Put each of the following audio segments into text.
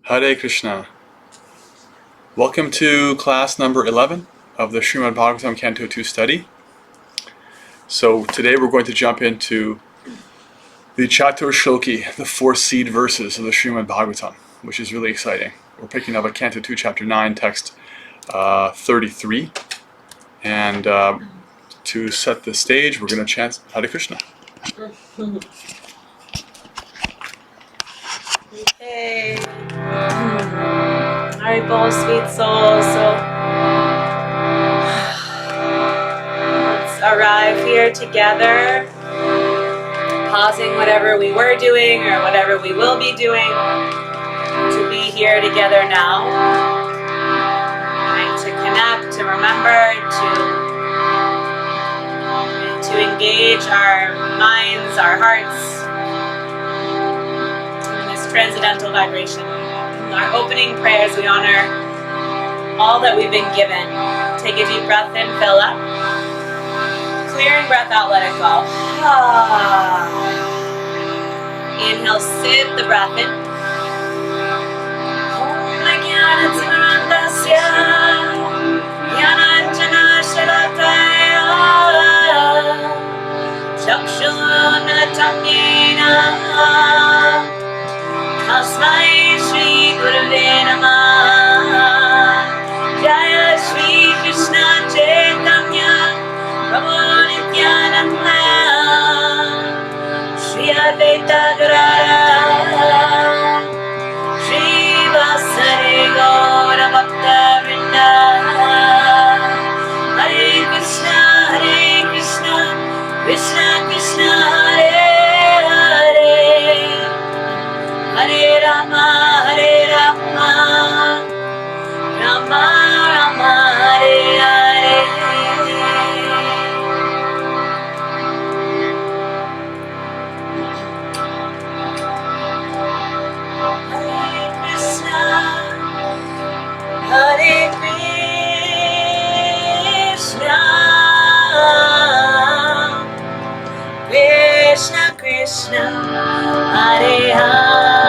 Hare Krishna. Welcome to class number 11 of the Srimad Bhagavatam Canto 2 study. So today we're going to jump into the Chatur Shloki, the 4 seed verses of the Srimad Bhagavatam, which is really exciting. We're picking up at Canto 2, Chapter 9, text 33. And to set the stage, we're going to chant Hare Krishna. Hey, Haribol, sweet soul. So let's arrive here together, pausing whatever we were doing or whatever we will be doing to be here together now. Trying to connect, to remember, to engage our minds, our hearts, transcendental vibration. In our opening prayers, we honor all that we've been given. Take a deep breath in, fill up. Clearing breath out, let it go. Inhale, sit the breath in. Tasmai Shri Gurave Namah. Jaya Shri Krishna Chaitanya Prabhu Nityananda Shri Advaita Gadadhara Shri Vasari Gaura Bhakta Vrinda. Hare Krishna Krishna Krishna Hare Hare Rama, Rama Rama, Hare Hare. Hare Krishna, Krishna Krishna, Hare Hare.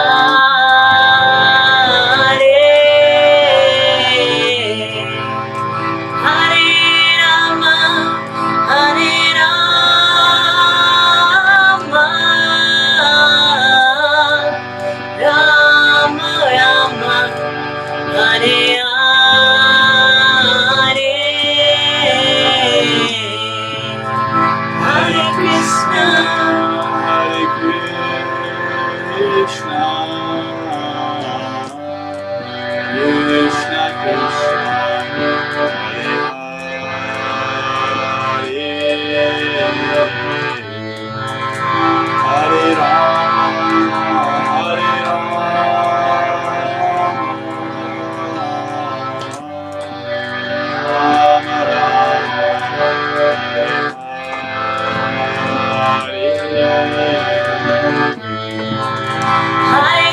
Hare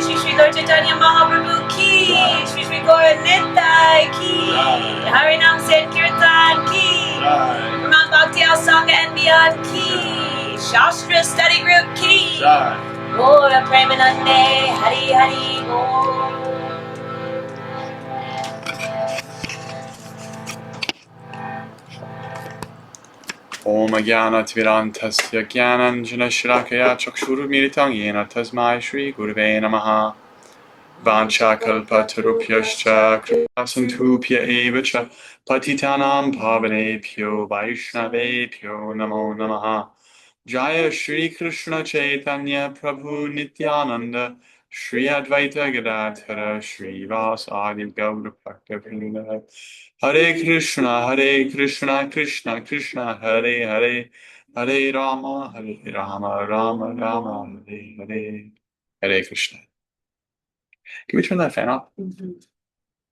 Shri Shri Gaur Chaitanya Mahaprabhu ki. Shri Shri Gaur Nitai ki. Harinam Sankirtan ki. Mount Bhakti Sangha and beyond ki. Shastra Study Group ki. Gaura Premanande Hari Hari Gaur. Om Jnana-timirandhasya Jnananjana-shrakaya Chakshurumilitam Yena Tasmai Shri Gurave Namaha Vanchakalpatarupyascha Kripasantubhya eva cha Patitanam Pavanebhyo Vaishnavebhyo Namo Namaha Jaya Shri Krishna Chaitanya Prabhu Nityananda Shri Advaita Gadadhara Shri Vasadi Gaura Bhakta Hare Krishna, Krishna Krishna, Hare Hare, Hare Rama, Rama Rama, Hare Hare, Hare Krishna. Can we turn that fan off? Mm-hmm.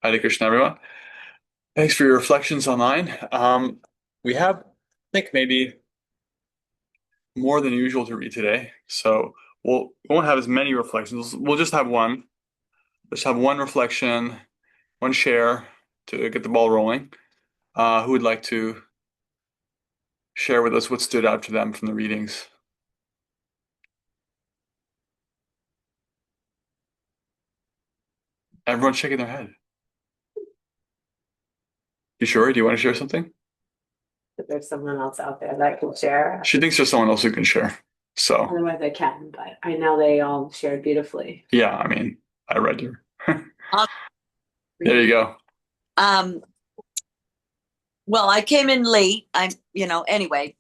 Hare Krishna, everyone. Thanks for your reflections online. We have, I think, maybe more than usual to read today, so we won't have as many reflections. We'll just have one. Just have one reflection, one share to get the ball rolling. Who would like to share with us what stood out to them from the readings? Everyone's shaking their head. You sure? Do you want to share something? If there's someone else out there that can share. She thinks there's someone else who can share. So otherwise I can, but I know they all shared beautifully. Yeah, I mean, I read her. There you go. Well, I came in late. Anyway,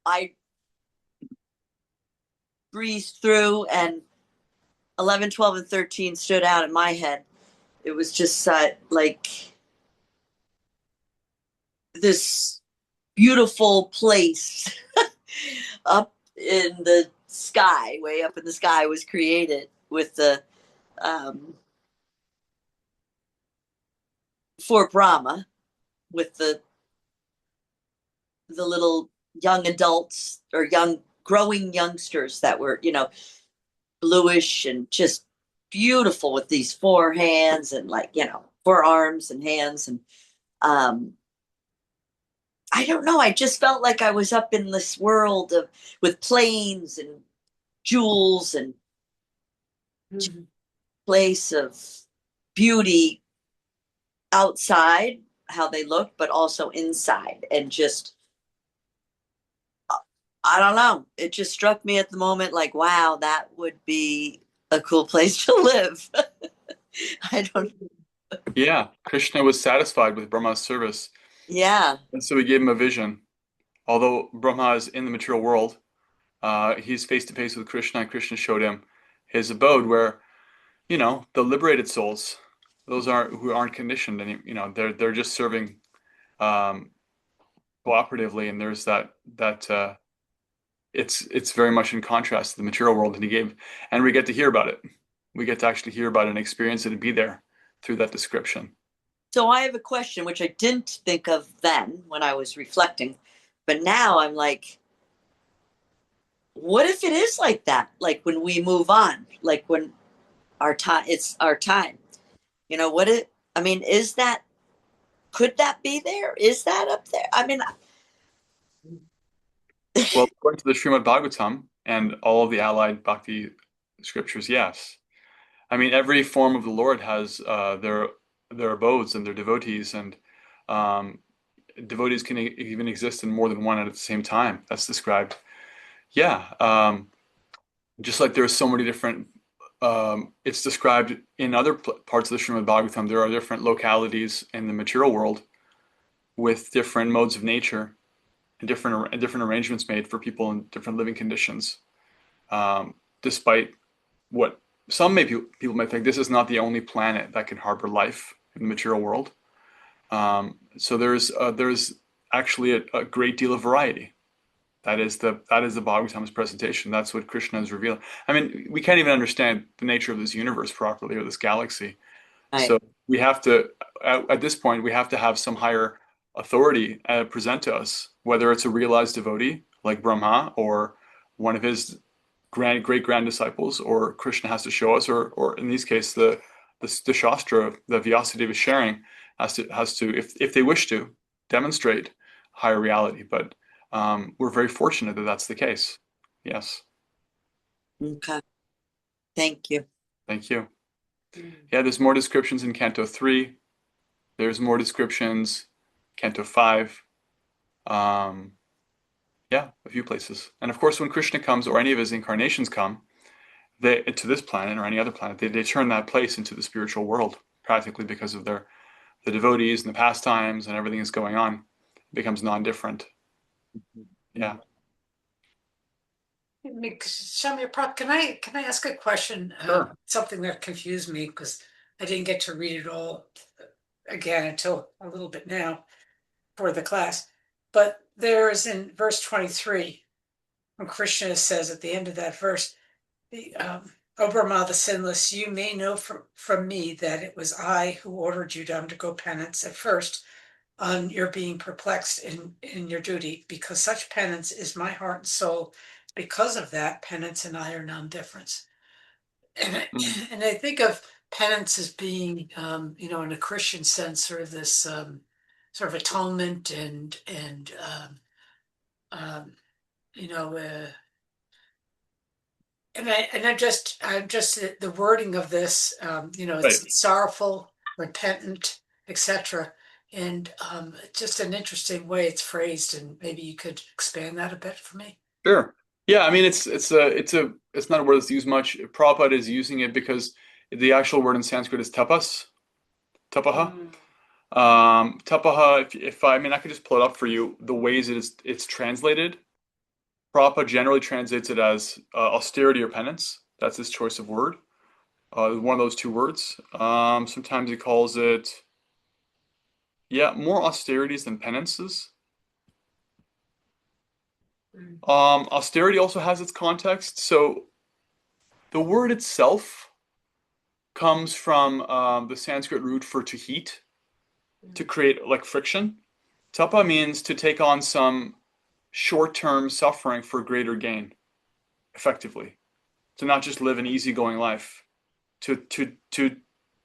I breezed through, and 11, 12, and 13 stood out in my head. It was just like this beautiful place up in the sky, way up in the sky, was created with the for Brahma, with the little young adults or young growing youngsters that were, bluish and just beautiful with these four hands and four arms and hands. And I don't know, I just felt like I was up in this world with planes and jewels and place of beauty outside, how they look, but also inside. And just, I don't know, it just struck me at the moment like, wow, that would be a cool place to live. I don't know. Yeah, Krishna was satisfied with Brahma's service. Yeah. And so he gave him a vision. Although Brahma is in the material world, he's face to face with Krishna, and Krishna showed him his abode where, the liberated souls, those who aren't conditioned, and they're just serving cooperatively, and there's that it's very much in contrast to the material world, and we get to hear about it. We get to actually hear about it and experience it and be there through that description. So I have a question, which I didn't think of then when I was reflecting, but now I'm like, what if it is like that? Like when we move on, like when it's our time, could that be there? Is that up there? I mean, well, according to the Srimad Bhagavatam and all of the allied Bhakti scriptures, yes. I mean, every form of the Lord has their abodes and their devotees, and devotees can even exist in more than one at the same time. That's described. Yeah, just like there's so many different. It's described in other parts of the Srimad Bhagavatam. There are different localities in the material world with different modes of nature and different arrangements made for people in different living conditions. Despite what people might think, this is not the only planet that can harbor life in the material world. So there's actually a great deal of variety. That is the Bhagavatam's presentation. That's what Krishna is revealing. I mean, we can't even understand the nature of this universe properly or this galaxy. Right. So we have to, at this point, we have to have some higher authority present to us, whether it's a realized devotee like Brahma or one of his great grand disciples, or Krishna has to show us, or in these cases the Shastra, the Vyasadeva is sharing, has to if they wish to demonstrate higher reality. But we're very fortunate that that's the case. Yes. Okay. Thank you. Thank you. Yeah, there's more descriptions in Canto 3. There's more descriptions, Canto 5. Yeah, a few places. And of course, when Krishna comes, or any of his incarnations come, to this planet or any other planet, they turn that place into the spiritual world, practically because of the devotees and the pastimes and everything that's going on. It becomes non-different. Yeah. Shamir Prop, can I ask a question? Sure. Something that confused me because I didn't get to read it all again until a little bit now for the class. But there is in verse 23, when Krishna says at the end of that verse, O Brahma the sinless, you may know from me that it was I who ordered you to undergo penance at first on your being perplexed in your duty, because such penance is my heart and soul. Because of that, penance and I are non-different. And I think of penance as being, in a Christian sense, sort of this sort of atonement and um, you know, I'm just the wording of this, it's Right. sorrowful, repentant, etc. And just an interesting way it's phrased, and maybe you could expand that a bit for me. Sure. Yeah, I mean it's not a word that's used much. Prabhupada is using it because the actual word in Sanskrit is tapas, tapaha. Tapaha, if I mean I could just pull it up for you, the ways it's translated. Prabhupada generally translates it as austerity or penance. That's his choice of word. One of those two words. Sometimes he calls it, yeah, more austerities than penances. Austerity also has its context. So the word itself comes from the Sanskrit root for to heat, to create like friction. Tapa means to take on some short-term suffering for greater gain, effectively. To not just live an easygoing life, to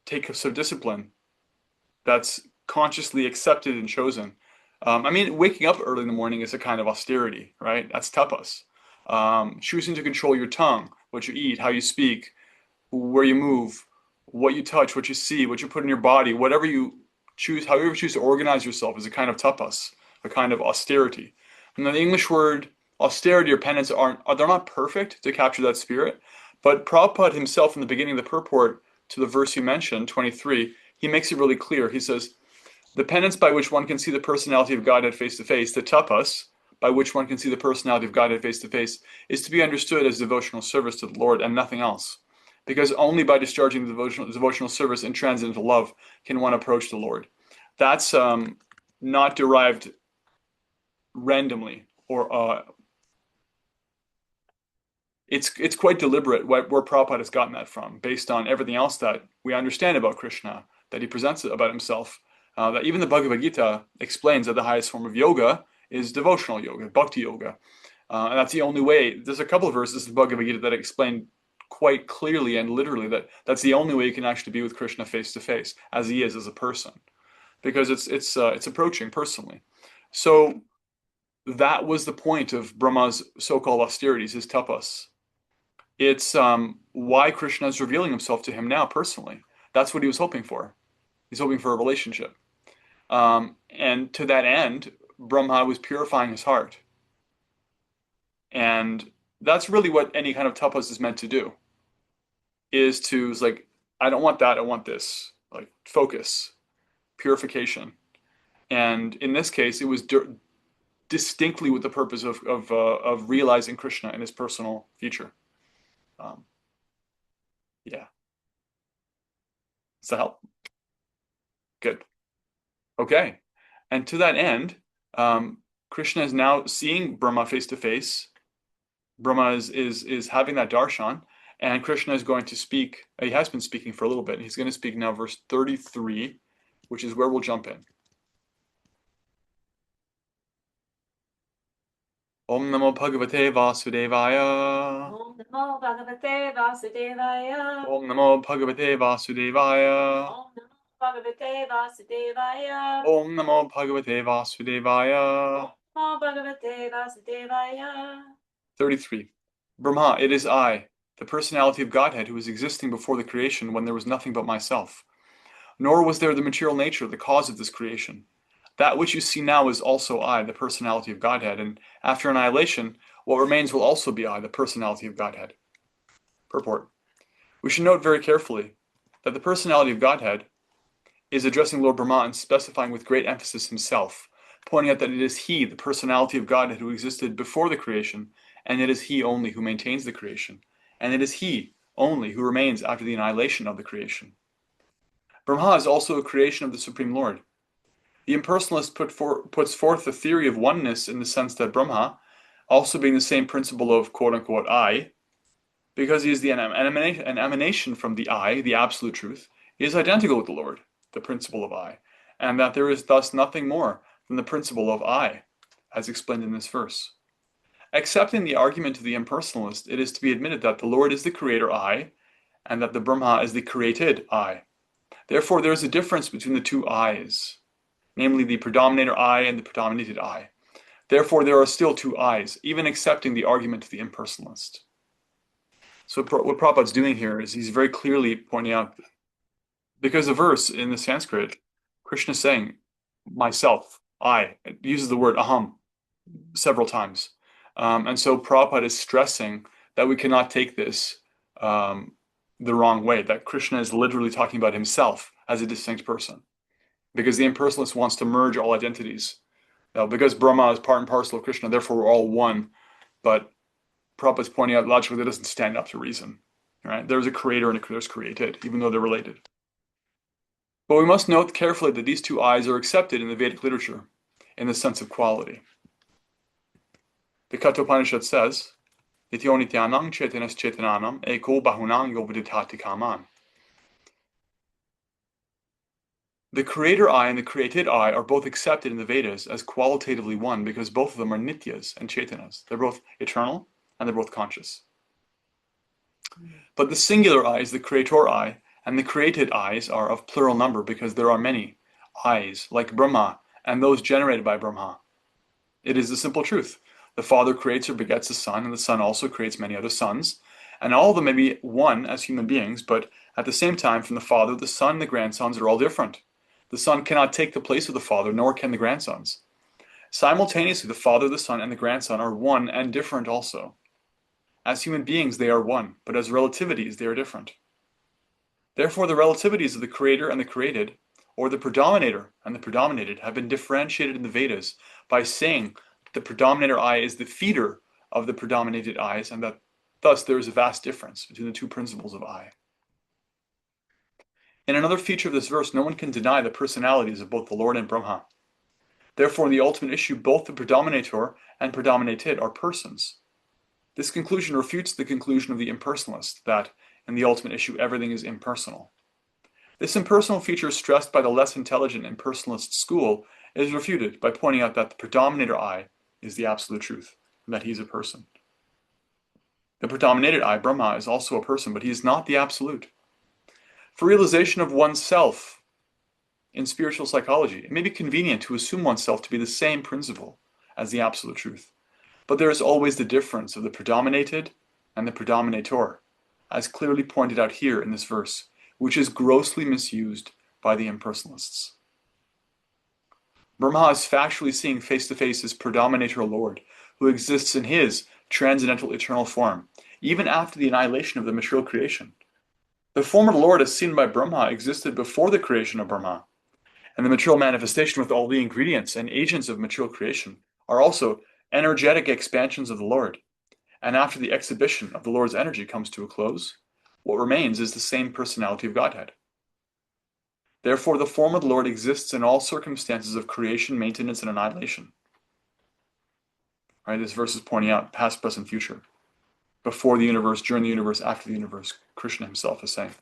take some discipline that's consciously accepted and chosen. I mean, waking up early in the morning is a kind of austerity, right? That's tapas. Choosing to control your tongue, what you eat, how you speak, where you move, what you touch, what you see, what you put in your body, whatever you choose, however you choose to organize yourself is a kind of tapas, a kind of austerity. And then the English word austerity or penance they're not perfect to capture that spirit, but Prabhupada himself in the beginning of the purport to the verse you mentioned, 23, he makes it really clear. He says, the penance by which one can see the personality of Godhead face to face, the tapas, by which one can see the personality of Godhead face to face, is to be understood as devotional service to the Lord and nothing else. Because only by discharging the devotional service and transcendental love can one approach the Lord. That's not derived randomly, or it's quite deliberate where Prabhupada has gotten that from, based on everything else that we understand about Krishna, that he presents about himself. That even the Bhagavad Gita explains that the highest form of yoga is devotional yoga, bhakti yoga. And that's the only way. There's a couple of verses in the Bhagavad Gita that explain quite clearly and literally that that's the only way you can actually be with Krishna face to face, as he is as a person, because it's approaching personally. So that was the point of Brahma's so-called austerities, his tapas. It's why Krishna is revealing himself to him now personally. That's what he was hoping for. He's hoping for a relationship. And to that end, Brahma was purifying his heart. And that's really what any kind of tapas is meant to do. It's like, I don't want that, I want this. Like focus, purification. And in this case, it was distinctly with the purpose of realizing Krishna in his personal future. Yeah. Does that help? Good. Okay. And to that end, Krishna is now seeing Brahma face to face. Brahma is having that darshan, and Krishna is going to speak. He has been speaking for a little bit. He's going to speak now, verse 33, which is where we'll jump in. Om Namo Bhagavate Vasudevaya. Om Namo Bhagavate Vasudevaya. Om Namo Bhagavate Vasudevaya. Om Namo Bhagavate Vasudevaya. Om Namo Bhagavate Vasudevaya. Namo Bhagavate Vasudevaya. 33. Brahma, it is I, the personality of Godhead, who was existing before the creation when there was nothing but myself. Nor was there the material nature, the cause of this creation. That which you see now is also I, the personality of Godhead, and after annihilation, what remains will also be I, the personality of Godhead. Purport. We should note very carefully that the personality of Godhead is addressing Lord Brahma and specifying with great emphasis himself, pointing out that it is he, the personality of Godhead, who existed before the creation, and it is he only who maintains the creation, and it is he only who remains after the annihilation of the creation. Brahma is also a creation of the Supreme Lord. The impersonalist puts forth the theory of oneness in the sense that Brahma, also being the same principle of quote-unquote I, because he is an emanation from the I, the absolute truth, is identical with the Lord, the principle of I, and that there is thus nothing more than the principle of I, as explained in this verse. Accepting the argument of the impersonalist, it is to be admitted that the Lord is the creator I, and that the Brahma is the created I. Therefore, there is a difference between the two I's, namely the predominator I and the predominated I. Therefore, there are still two I's, even accepting the argument of the impersonalist. So what Prabhupada's doing here is he's very clearly pointing out, because the verse in the Sanskrit, Krishna is saying, myself, I, it uses the word aham several times. And so Prabhupada is stressing that we cannot take this the wrong way, that Krishna is literally talking about himself as a distinct person. Because the impersonalist wants to merge all identities. Now, because Brahma is part and parcel of Krishna, therefore we're all one. But Prabhupada's pointing out logically that doesn't stand up to reason. Right? There's a creator and there's created, even though they're related. But we must note carefully that these two I's are accepted in the Vedic literature in the sense of quality. The Canto Upanishad says, Nityo nityanam chetanas chetananam eko bahunam yoviditati kaman. The creator I and the created I are both accepted in the Vedas as qualitatively one because both of them are nityas and chetanas. They're both eternal and they're both conscious. But the singular I is the creator I, and the created I's are of plural number because there are many I's, like Brahma, and those generated by Brahma. It is the simple truth. The Father creates or begets a Son, and the Son also creates many other sons, and all of them may be one as human beings, but at the same time, from the Father, the Son, and the grandsons are all different. The Son cannot take the place of the Father, nor can the grandsons. Simultaneously, the Father, the Son, and the grandson are one and different also. As human beings, they are one, but as relativities, they are different. Therefore, the relativities of the creator and the created, or the predominator and the predominated, have been differentiated in the Vedas by saying the predominator I is the feeder of the predominated I's, and that thus there is a vast difference between the two principles of I. In another feature of this verse, no one can deny the personalities of both the Lord and Brahma. Therefore, in the ultimate issue, both the predominator and predominated are persons. This conclusion refutes the conclusion of the impersonalist that, in the ultimate issue, everything is impersonal. This impersonal feature stressed by the less intelligent impersonalist school is refuted by pointing out that the predominator I is the absolute truth, and that he is a person. The predominated I, Brahma, is also a person, but he is not the absolute. For realization of oneself in spiritual psychology, it may be convenient to assume oneself to be the same principle as the absolute truth. But there is always the difference of the predominated and the predominator, as clearly pointed out here in this verse, which is grossly misused by the impersonalists. Brahma is factually seeing face-to-face his predominator Lord, who exists in his transcendental eternal form, even after the annihilation of the material creation. The form of the Lord as seen by Brahma existed before the creation of Brahma, and the material manifestation with all the ingredients and agents of material creation are also energetic expansions of the Lord. And after the exhibition of the Lord's energy comes to a close, what remains is the same personality of Godhead. Therefore, the form of the Lord exists in all circumstances of creation, maintenance, and annihilation. Right? This verse is pointing out past, present, future. Before the universe, during the universe, after the universe. Krishna himself is saying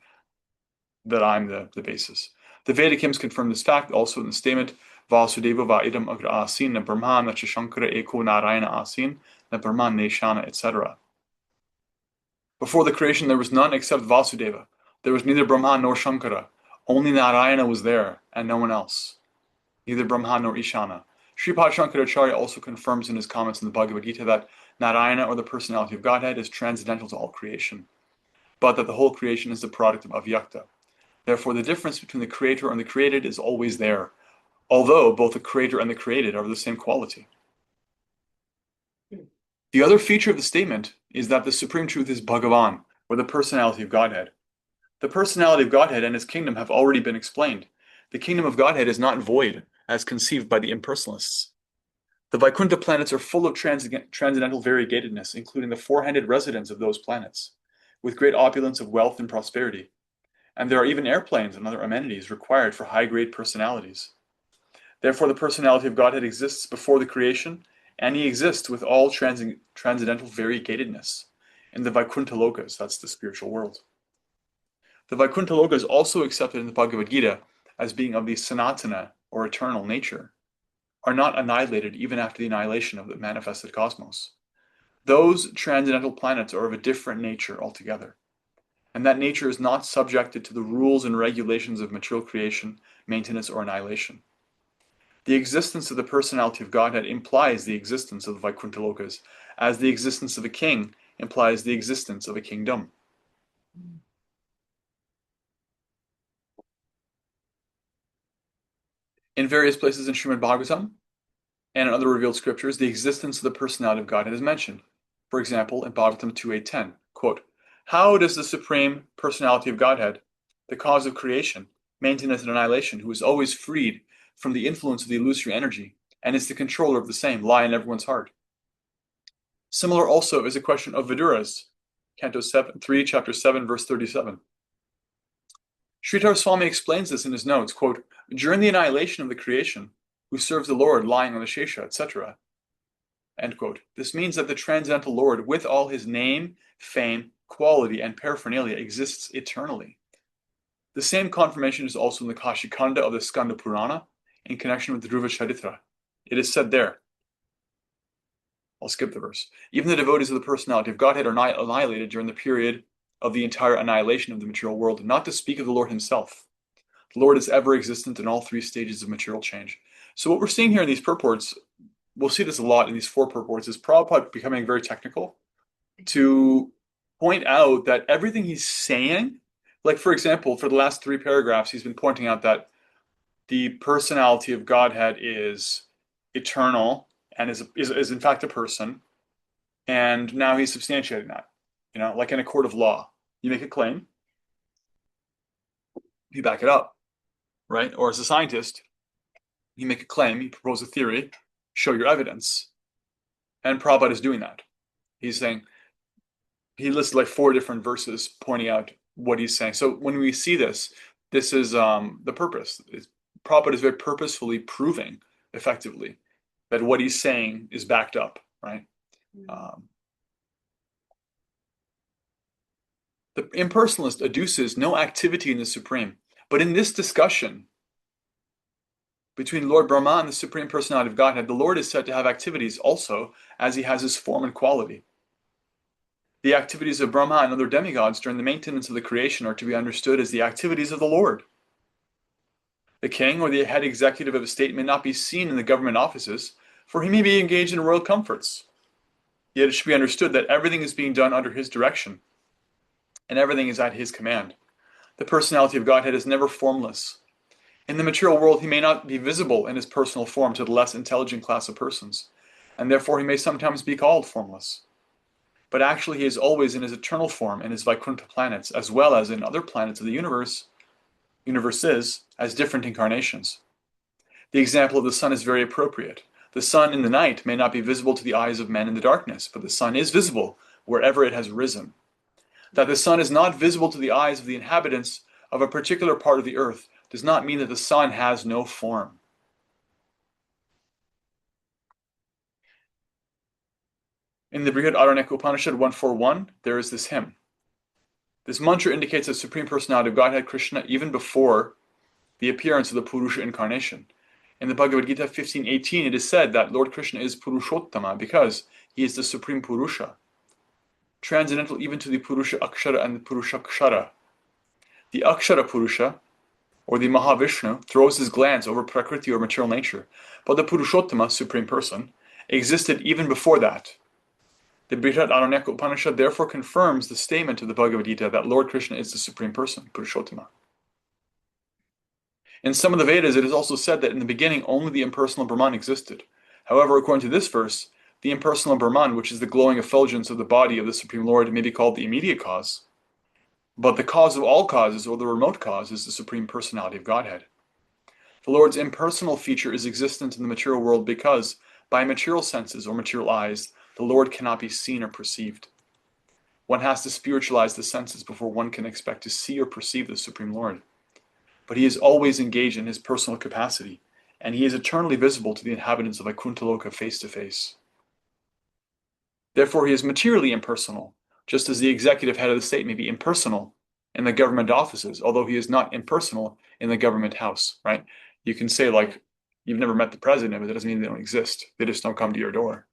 that I'm the basis. The Vedic hymns confirm this fact also in the statement, Vasudeva va idam agra asin, na Brahma, na Shankara eko Narayana asin, na Brahma neshana, etc. Before the creation there was none except Vasudeva. There was neither Brahma nor Shankara. Only Narayana was there, and no one else. Neither Brahma nor Ishana. Sripad Shankaracharya also confirms in his comments in the Bhagavad Gita that Narayana, or the personality of Godhead, is transcendental to all creation, but that the whole creation is the product of Avyakta. Therefore, the difference between the creator and the created is always there, although both the creator and the created are of the same quality. The other feature of the statement is that the supreme truth is Bhagavan, or the personality of Godhead. The personality of Godhead and his kingdom have already been explained. The kingdom of Godhead is not void, as conceived by the impersonalists. The Vaikuntha planets are full of transcendental variegatedness, including the four-handed residents of those planets, with great opulence of wealth and prosperity. And there are even airplanes and other amenities required for high-grade personalities. Therefore, the personality of Godhead exists before the creation, and he exists with all transcendental variegatedness in the Vaikuntha Lokas, that's the spiritual world. The Vaikuntha Loka is also accepted in the Bhagavad Gita as being of the Sanatana, or eternal nature, are not annihilated even after the annihilation of the manifested cosmos. Those transcendental planets are of a different nature altogether, and that nature is not subjected to the rules and regulations of material creation, maintenance, or annihilation. The existence of the personality of Godhead implies the existence of the Vaikuntha Lokas, as the existence of a king implies the existence of a kingdom. In various places in Srimad Bhagavatam and in other revealed scriptures, the existence of the personality of Godhead is mentioned. For example, in Bhagavatam 2.8.10, quote, "How does the supreme personality of Godhead, the cause of creation, maintenance, and annihilation, who is always freed from the influence of the illusory energy and is the controller of the same, lie in everyone's heart?" Similar also is a question of Viduras, Canto 3, chapter 7, verse 37. Sridhar Swami explains this in his notes, quote, "During the annihilation of the creation, who serves the Lord lying on the Shesha, etc." End quote. This means that the transcendental Lord, with all his name, fame, quality, and paraphernalia, exists eternally. The same confirmation is also in the Kashikanda of the Skanda Purana in connection with the Dhruva Charitra. It is said there, I'll skip the verse, "Even the devotees of the personality of Godhead are not annihilated during the period of the entire annihilation of the material world, not to speak of the Lord himself. The Lord is ever existent in all three stages of material change." So what we're seeing here in these purports, we'll see this a lot in these four purports, is Prabhupada becoming very technical to point out that everything he's saying, like for example, for the last three paragraphs, he's been pointing out that the personality of Godhead is eternal and is in fact a person. And now he's substantiating that, like in a court of law. You make a claim, you back it up, right? Or as a scientist, you make a claim, you propose a theory, show your evidence. And Prabhupada is doing that. He's saying, he lists like four different verses pointing out what he's saying. So when we see this, this is the purpose. Prabhupada is very purposefully proving, effectively, that what he's saying is backed up, right? The impersonalist adduces no activity in the Supreme, but in this discussion between Lord Brahma and the Supreme Personality of Godhead, the Lord is said to have activities also, as he has his form and quality. The activities of Brahma and other demigods during the maintenance of the creation are to be understood as the activities of the Lord. The king or the head executive of a state may not be seen in the government offices, for he may be engaged in royal comforts. Yet it should be understood that everything is being done under his direction, and everything is at his command. The personality of Godhead is never formless. In the material world, he may not be visible in his personal form to the less intelligent class of persons, and therefore he may sometimes be called formless. But actually he is always in his eternal form in his Vaikuntha planets, as well as in other planets of the universes, as different incarnations. The example of the sun is very appropriate. The sun in the night may not be visible to the eyes of men in the darkness, but the sun is visible wherever it has risen. That the sun is not visible to the eyes of the inhabitants of a particular part of the earth does not mean that the sun has no form. In the Brihad Aranyaka Upanishad 141, there is this hymn. This mantra indicates the Supreme Personality of Godhead Krishna even before the appearance of the Purusha incarnation. In the Bhagavad Gita 15:18, it is said that Lord Krishna is Purushottama because he is the supreme Purusha, transcendental even to the Purusha Akshara and the Purusha Kshara. The Akshara Purusha, or the Mahavishnu, throws his glance over Prakriti or material nature, but the Purushottama, supreme person, existed even before that. The Brihat Aranyaka Upanishad therefore confirms the statement of the Bhagavad Gita that Lord Krishna is the supreme person, Purushottama. In some of the Vedas, it is also said that in the beginning only the impersonal Brahman existed. However, according to this verse, the impersonal Brahman, which is the glowing effulgence of the body of the Supreme Lord, may be called the immediate cause. But the cause of all causes, or the remote cause, is the Supreme Personality of Godhead. The Lord's impersonal feature is existent in the material world because, by material senses or material eyes, the Lord cannot be seen or perceived. One has to spiritualize the senses before one can expect to see or perceive the Supreme Lord. But he is always engaged in his personal capacity, and he is eternally visible to the inhabitants of Vaikuntha face to face. Therefore, he is materially impersonal, just as the executive head of the state may be impersonal in the government offices, although he is not impersonal in the government house, right? You can say, like, you've never met the president, but that doesn't mean they don't exist. They just don't come to your door.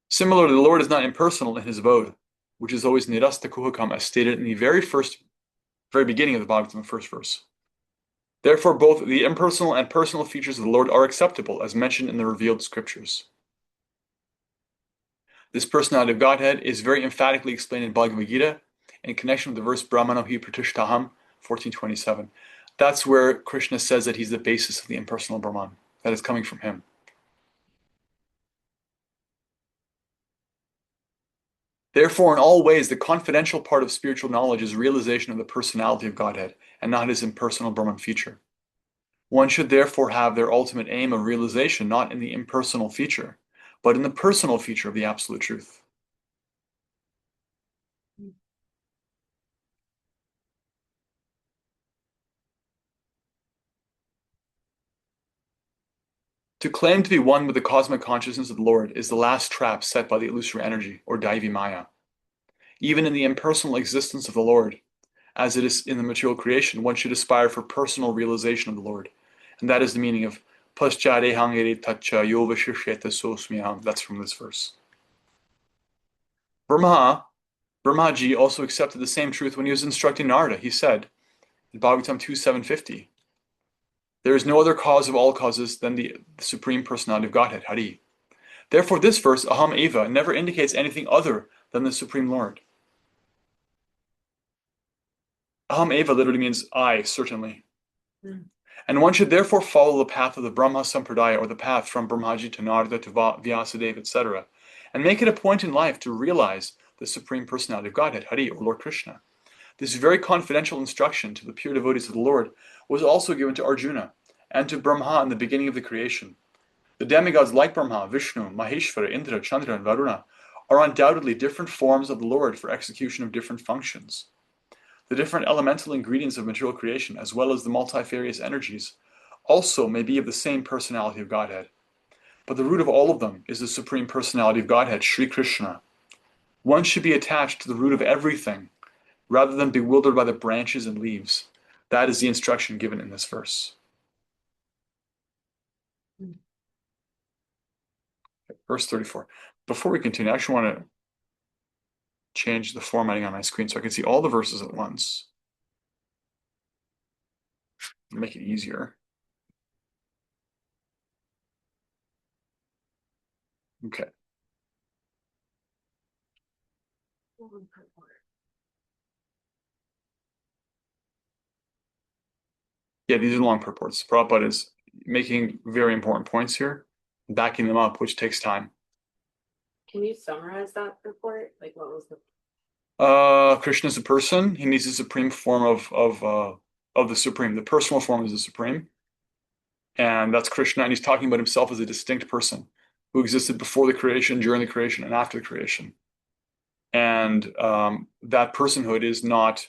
Similarly, the Lord is not impersonal in his abode, which is always nirasta kuhakam, as stated in the very beginning of the Bhagavatam, first verse. Therefore, both the impersonal and personal features of the Lord are acceptable, as mentioned in the revealed scriptures. This personality of Godhead is very emphatically explained in Bhagavad Gita in connection with the verse Brahmano hi pratishtaham, 1427. That's where Krishna says that he's the basis of the impersonal Brahman, that is coming from him. Therefore, in all ways, the confidential part of spiritual knowledge is realization of the personality of Godhead, and not his impersonal Brahman feature. One should therefore have their ultimate aim of realization not in the impersonal feature, but in the personal feature of the Absolute Truth. To claim to be one with the cosmic consciousness of the Lord is the last trap set by the illusory energy, or Daivi Maya. Even in the impersonal existence of the Lord, as it is in the material creation, one should aspire for personal realization of the Lord. And that is the meaning of Paschadehang ere tacha yovashisheta sosmyam. That's from this verse. Brahmaji also accepted the same truth when he was instructing Narada. He said in Bhagavatam 2.750, there is no other cause of all causes than the Supreme Personality of Godhead, Hari. Therefore, this verse, Aham Eva, never indicates anything other than the Supreme Lord. Aham Eva literally means I, certainly. And one should therefore follow the path of the Brahma Sampradaya, or the path from Brahmaji to Narada to Vyasadeva, etc., and make it a point in life to realize the Supreme Personality of Godhead, Hari, or Lord Krishna. This very confidential instruction to the pure devotees of the Lord was also given to Arjuna and to Brahma in the beginning of the creation. The demigods like Brahma, Vishnu, Maheshvara, Indra, Chandra, and Varuna are undoubtedly different forms of the Lord for execution of different functions. The different elemental ingredients of material creation, as well as the multifarious energies, also may be of the same personality of Godhead. But the root of all of them is the Supreme Personality of Godhead, Sri Krishna. One should be attached to the root of everything, rather than bewildered by the branches and leaves. That is the instruction given in this verse. Verse 34. Before we continue, I actually want to change the formatting on my screen so I can see all the verses at once. Make it easier. Okay. Yeah, these are long purports. Prabhupada is making very important points here, backing them up, which takes time. Can you summarize that report? Like, what was the? Krishna is a person. He needs a supreme form of the supreme. The personal form is the supreme, and that's Krishna. And he's talking about himself as a distinct person who existed before the creation, during the creation, and after the creation. And that personhood is not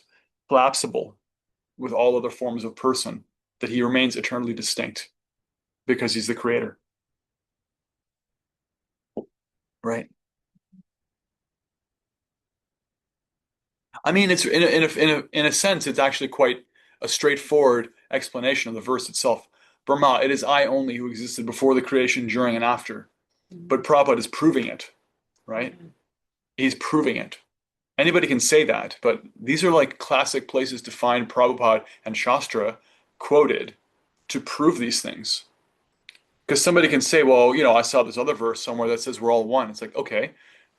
collapsible with all other forms of person. That he remains eternally distinct because he's the creator. Right. I mean, it's in a sense, it's actually quite a straightforward explanation of the verse itself. Brahma, it is I only who existed before the creation, during, and after. But Prabhupada is proving it, right? He's proving it. Anybody can say that, but these are like classic places to find Prabhupada and Shastra quoted to prove these things. Because somebody can say, well, I saw this other verse somewhere that says we're all one. It's like, okay,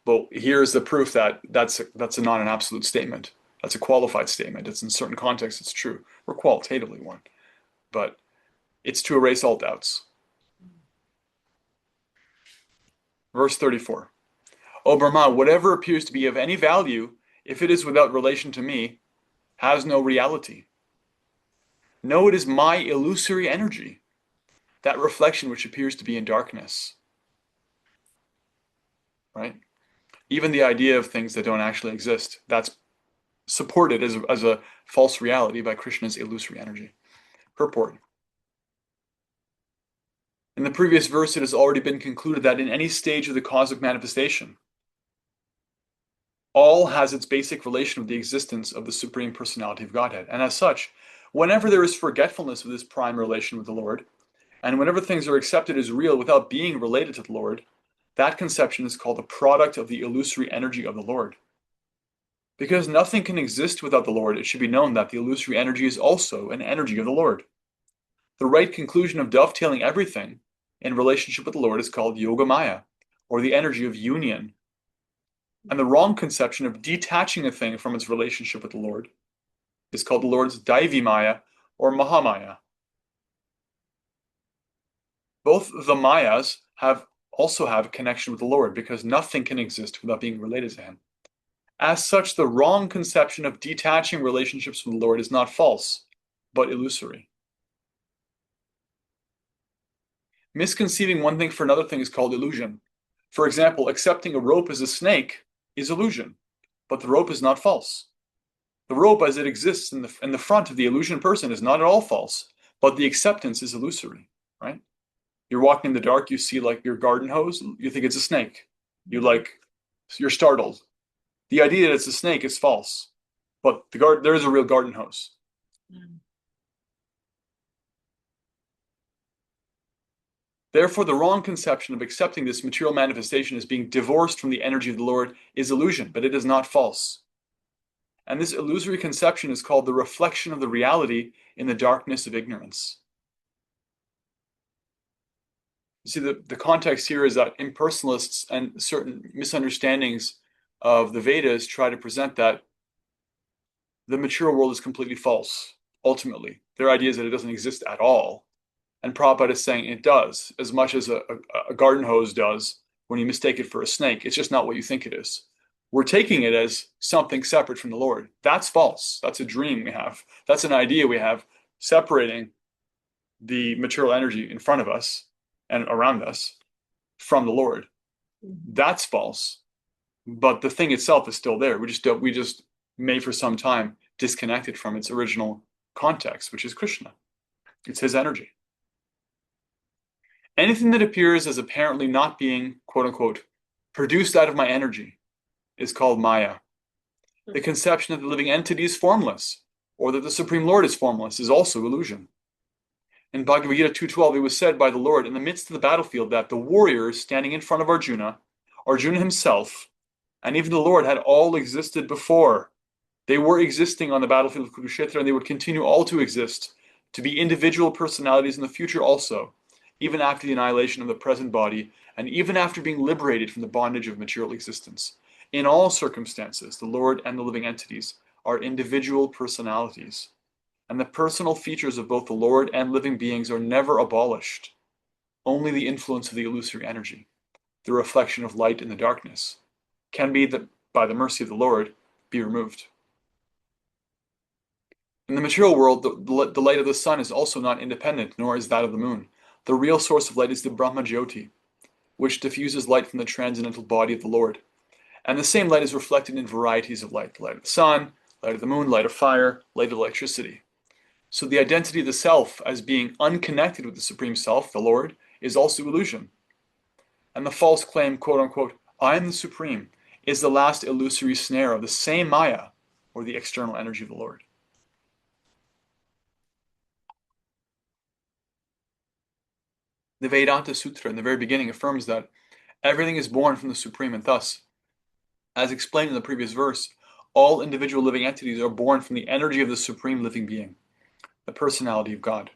but here's the proof that that's not an absolute statement. That's a qualified statement. It's in certain contexts, it's true. We're qualitatively one. But it's to erase all doubts. Verse 34. O Brahma, whatever appears to be of any value, if it is without relation to me, has no reality. No, it is my illusory energy, that reflection which appears to be in darkness. Right? Even the idea of things that don't actually exist, that's supported as a false reality by Krishna's illusory energy. Purport. In the previous verse, it has already been concluded that in any stage of the cosmic manifestation, all has its basic relation with the existence of the Supreme Personality of Godhead. And as such, whenever there is forgetfulness of this prime relation with the Lord, and whenever things are accepted as real without being related to the Lord, that conception is called the product of the illusory energy of the Lord. Because nothing can exist without the Lord, it should be known that the illusory energy is also an energy of the Lord. The right conclusion of dovetailing everything in relationship with the Lord is called Yoga Maya, or the energy of union. And the wrong conception of detaching a thing from its relationship with the Lord is called the Lord's Daivi Maya, or Mahamaya. Both the Mayas also have a connection with the Lord, because nothing can exist without being related to Him. As such, the wrong conception of detaching relationships with the Lord is not false, but illusory. Misconceiving one thing for another thing is called illusion. For example, accepting a rope as a snake is illusion, but the rope is not false. The rope as it exists in the front of the illusion person is not at all false, but the acceptance is illusory, right? You're walking in the dark, you see like your garden hose, you think it's a snake. You're startled. The idea that it's a snake is false, but there is a real garden hose. Therefore, the wrong conception of accepting this material manifestation as being divorced from the energy of the Lord is illusion, but it is not false. And this illusory conception is called the reflection of the reality in the darkness of ignorance. You see, the context here is that impersonalists and certain misunderstandings of the Vedas try to present that the material world is completely false, ultimately. Their idea is that it doesn't exist at all. And Prabhupada is saying it does, as much as a garden hose does when you mistake it for a snake. It's just not what you think it is. We're taking it as something separate from the Lord. That's false. That's a dream we have. That's an idea we have, separating the material energy in front of us and around us from the Lord. That's false. But the thing itself is still there. We just may for some time disconnect it from its original context, which is Krishna. It's His energy. Anything that appears as apparently not being, quote unquote, produced out of my energy is called Maya. The conception that the living entity is formless, or that the Supreme Lord is formless, is also illusion. In Bhagavad Gita 2.12, it was said by the Lord in the midst of the battlefield that the warriors standing in front of Arjuna himself, and even the Lord had all existed before. They were existing on the battlefield of Kurukshetra, and they would continue all to exist, to be individual personalities in the future also, even after the annihilation of the present body, and even after being liberated from the bondage of material existence. In all circumstances, the Lord and the living entities are individual personalities, and the personal features of both the Lord and living beings are never abolished. Only the influence of the illusory energy, the reflection of light in the darkness, can be, by the mercy of the Lord, be removed. In the material world, the light of the sun is also not independent, nor is that of the moon. The real source of light is the Brahma Jyoti, which diffuses light from the transcendental body of the Lord. And the same light is reflected in varieties of light: the light of the sun, light of the moon, light of fire, light of electricity. So the identity of the self as being unconnected with the Supreme Self, the Lord, is also illusion. And the false claim, quote unquote, I am the Supreme, is the last illusory snare of the same Maya, or the external energy of the Lord. The Vedanta Sutra in the very beginning affirms that everything is born from the Supreme, and thus, as explained in the previous verse, all individual living entities are born from the energy of the Supreme Living Being, the personality of God.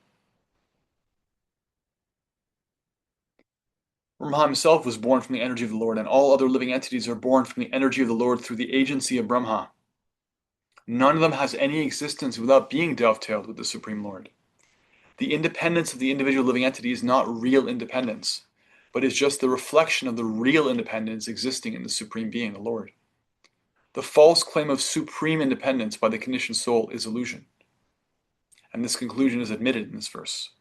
Brahma himself was born from the energy of the Lord, and all other living entities are born from the energy of the Lord through the agency of Brahma. None of them has any existence without being dovetailed with the Supreme Lord. The independence of the individual living entity is not real independence, but is just the reflection of the real independence existing in the Supreme Being, the Lord. The false claim of supreme independence by the conditioned soul is illusion, and this conclusion is admitted in this verse.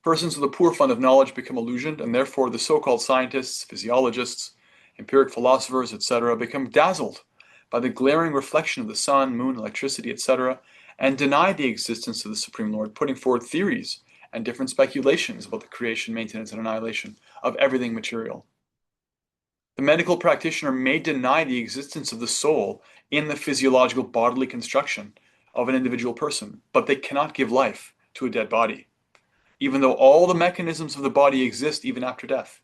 Persons with a poor fund of knowledge become illusioned, and therefore the so-called scientists, physiologists, empiric philosophers, etc., become dazzled by the glaring reflection of the sun, moon, electricity, etc., and deny the existence of the Supreme Lord, putting forward theories and different speculations about the creation, maintenance, and annihilation of everything material. The medical practitioner may deny the existence of the soul in the physiological bodily construction of an individual person, but they cannot give life to a dead body, even though all the mechanisms of the body exist even after death.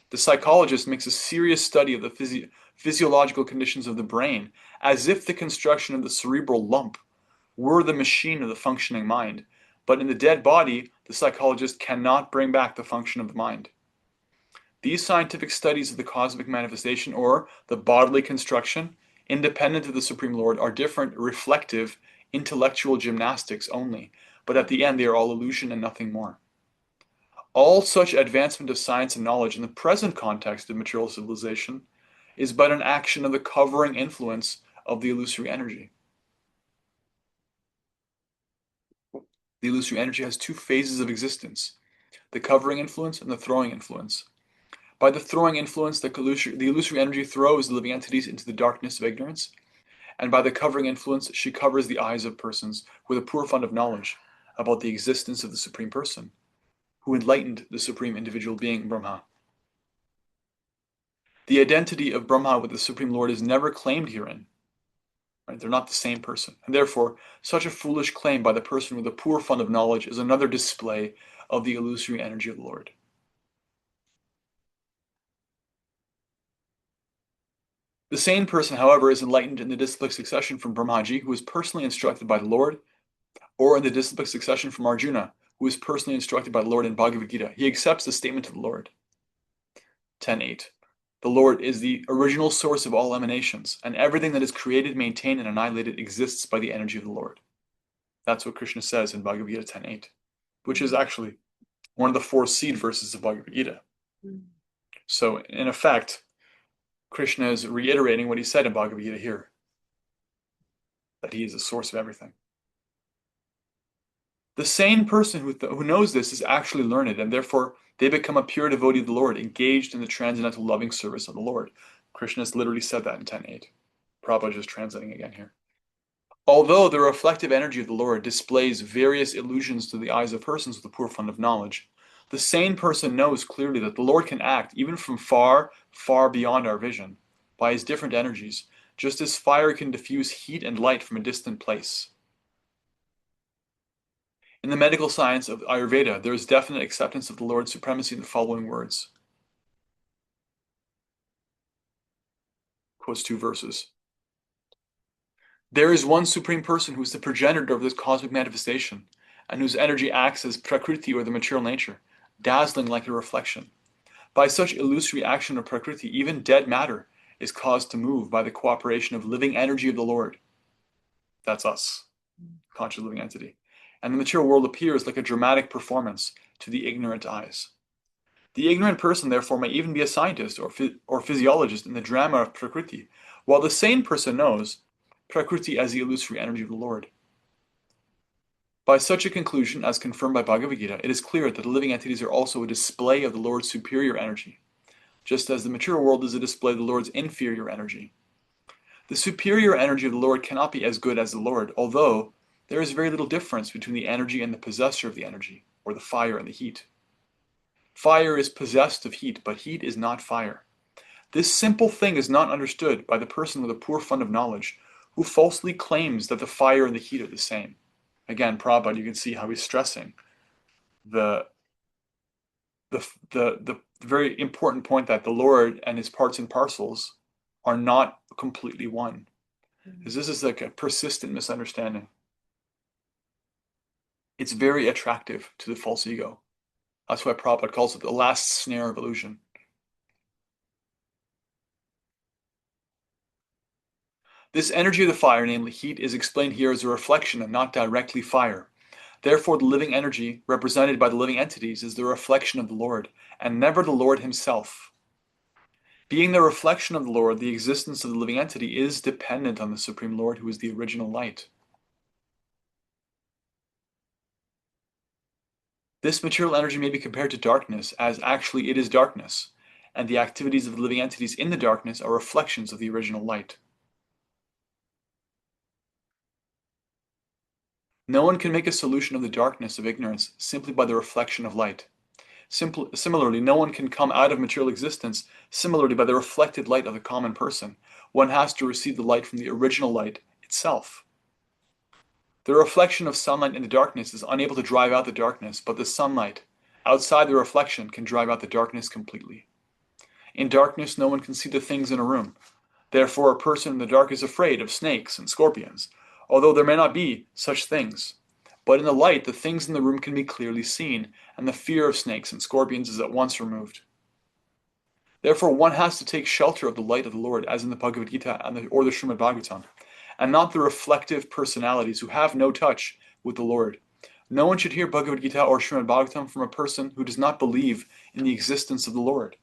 The psychologist makes a serious study of the physiological conditions of the brain, as if the construction of the cerebral lump were the machine of the functioning mind. But in the dead body, the psychologist cannot bring back the function of the mind. These scientific studies of the cosmic manifestation, or the bodily construction, independent of the Supreme Lord, are different, reflective, intellectual gymnastics only, but at the end they are all illusion and nothing more. All such advancement of science and knowledge in the present context of material civilization is but an action of the covering influence of the illusory energy. The illusory energy has two phases of existence: the covering influence and the throwing influence. By the throwing influence, the illusory energy throws the living entities into the darkness of ignorance, and by the covering influence, she covers the eyes of persons with a poor fund of knowledge about the existence of the Supreme Person, who enlightened the Supreme Individual Being, Brahma. The identity of Brahma with the Supreme Lord is never claimed herein. Right? They're not the same person, and therefore, such a foolish claim by the person with a poor fund of knowledge is another display of the illusory energy of the Lord. The sane person, however, is enlightened in the disciplic succession from Brahmaji, who is personally instructed by the Lord, or in the disciplic succession from Arjuna, who is personally instructed by the Lord in Bhagavad Gita. He accepts the statement of the Lord. 10.8. The Lord is the original source of all emanations, and everything that is created, maintained, and annihilated exists by the energy of the Lord. That's what Krishna says in Bhagavad Gita 10.8, which is actually one of the 4 seed verses of Bhagavad Gita. So, in effect, Krishna is reiterating what he said in Bhagavad Gita here, that he is the source of everything. The sane person who knows this is actually learned, and therefore they become a pure devotee of the Lord, engaged in the transcendental loving service of the Lord. Krishna has literally said that in 10.8. Prabhupada is translating again here. Although the reflective energy of the Lord displays various illusions to the eyes of persons with a poor fund of knowledge, the sane person knows clearly that the Lord can act even from far, far beyond our vision by his different energies, just as fire can diffuse heat and light from a distant place. In the medical science of Ayurveda, there is definite acceptance of the Lord's supremacy in the following words. Quotes 2 verses. There is one Supreme Person who is the progenitor of this cosmic manifestation, and whose energy acts as Prakriti, or the material nature, dazzling like a reflection. By such illusory action of Prakriti, even dead matter is caused to move by the cooperation of living energy of the Lord. That's us, conscious living entity. And the material world appears like a dramatic performance to the ignorant eyes. The ignorant person, therefore, may even be a scientist or physiologist in the drama of Prakriti, while the sane person knows Prakriti as the illusory energy of the Lord. By such a conclusion, as confirmed by Bhagavad Gita, it is clear that the living entities are also a display of the Lord's superior energy, just as the material world is a display of the Lord's inferior energy. The superior energy of the Lord cannot be as good as the Lord, although there is very little difference between the energy and the possessor of the energy, or the fire and the heat. Fire is possessed of heat, but heat is not fire. This simple thing is not understood by the person with a poor fund of knowledge, who falsely claims that the fire and the heat are the same. Again, Prabhupada, you can see how he's stressing the the very important point that the Lord and his parts and parcels are not completely one. Because this is like a persistent misunderstanding. It's very attractive to the false ego. That's why Prabhupada calls it the last snare of illusion. This energy of the fire, namely heat, is explained here as a reflection and not directly fire. Therefore, the living energy represented by the living entities is the reflection of the Lord, and never the Lord himself. Being the reflection of the Lord, the existence of the living entity is dependent on the Supreme Lord, who is the original light. This material energy may be compared to darkness, as actually it is darkness, and the activities of the living entities in the darkness are reflections of the original light. No one can make a solution of the darkness of ignorance simply by the reflection of light. Similarly, no one can come out of material existence similarly by the reflected light of the common person. One has to receive the light from the original light itself. The reflection of sunlight in the darkness is unable to drive out the darkness, but the sunlight, outside the reflection, can drive out the darkness completely. In darkness, no one can see the things in a room. Therefore, a person in the dark is afraid of snakes and scorpions, although there may not be such things. But in the light, the things in the room can be clearly seen, and the fear of snakes and scorpions is at once removed. Therefore, one has to take shelter of the light of the Lord, as in the Bhagavad Gita or the Srimad Bhagavatam, and not the reflective personalities who have no touch with the Lord. No one should hear Bhagavad Gita or Srimad Bhagavatam from a person who does not believe in the existence of the Lord.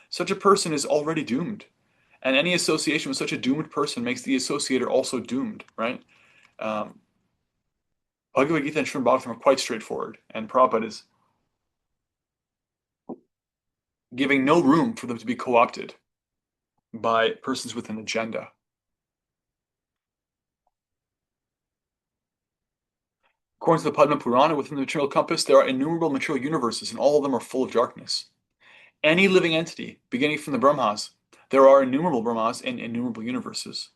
Such a person is already doomed. And any association with such a doomed person makes the associator also doomed, right? Bhagavad Gita and Srimad Bhagavatam are quite straightforward, and Prabhupada is giving no room for them to be co-opted by persons with an agenda. According to the Padma Purana, within the material compass, there are innumerable material universes, and all of them are full of darkness. Any living entity, beginning from the Brahmas, there are innumerable Brahmas in innumerable universes.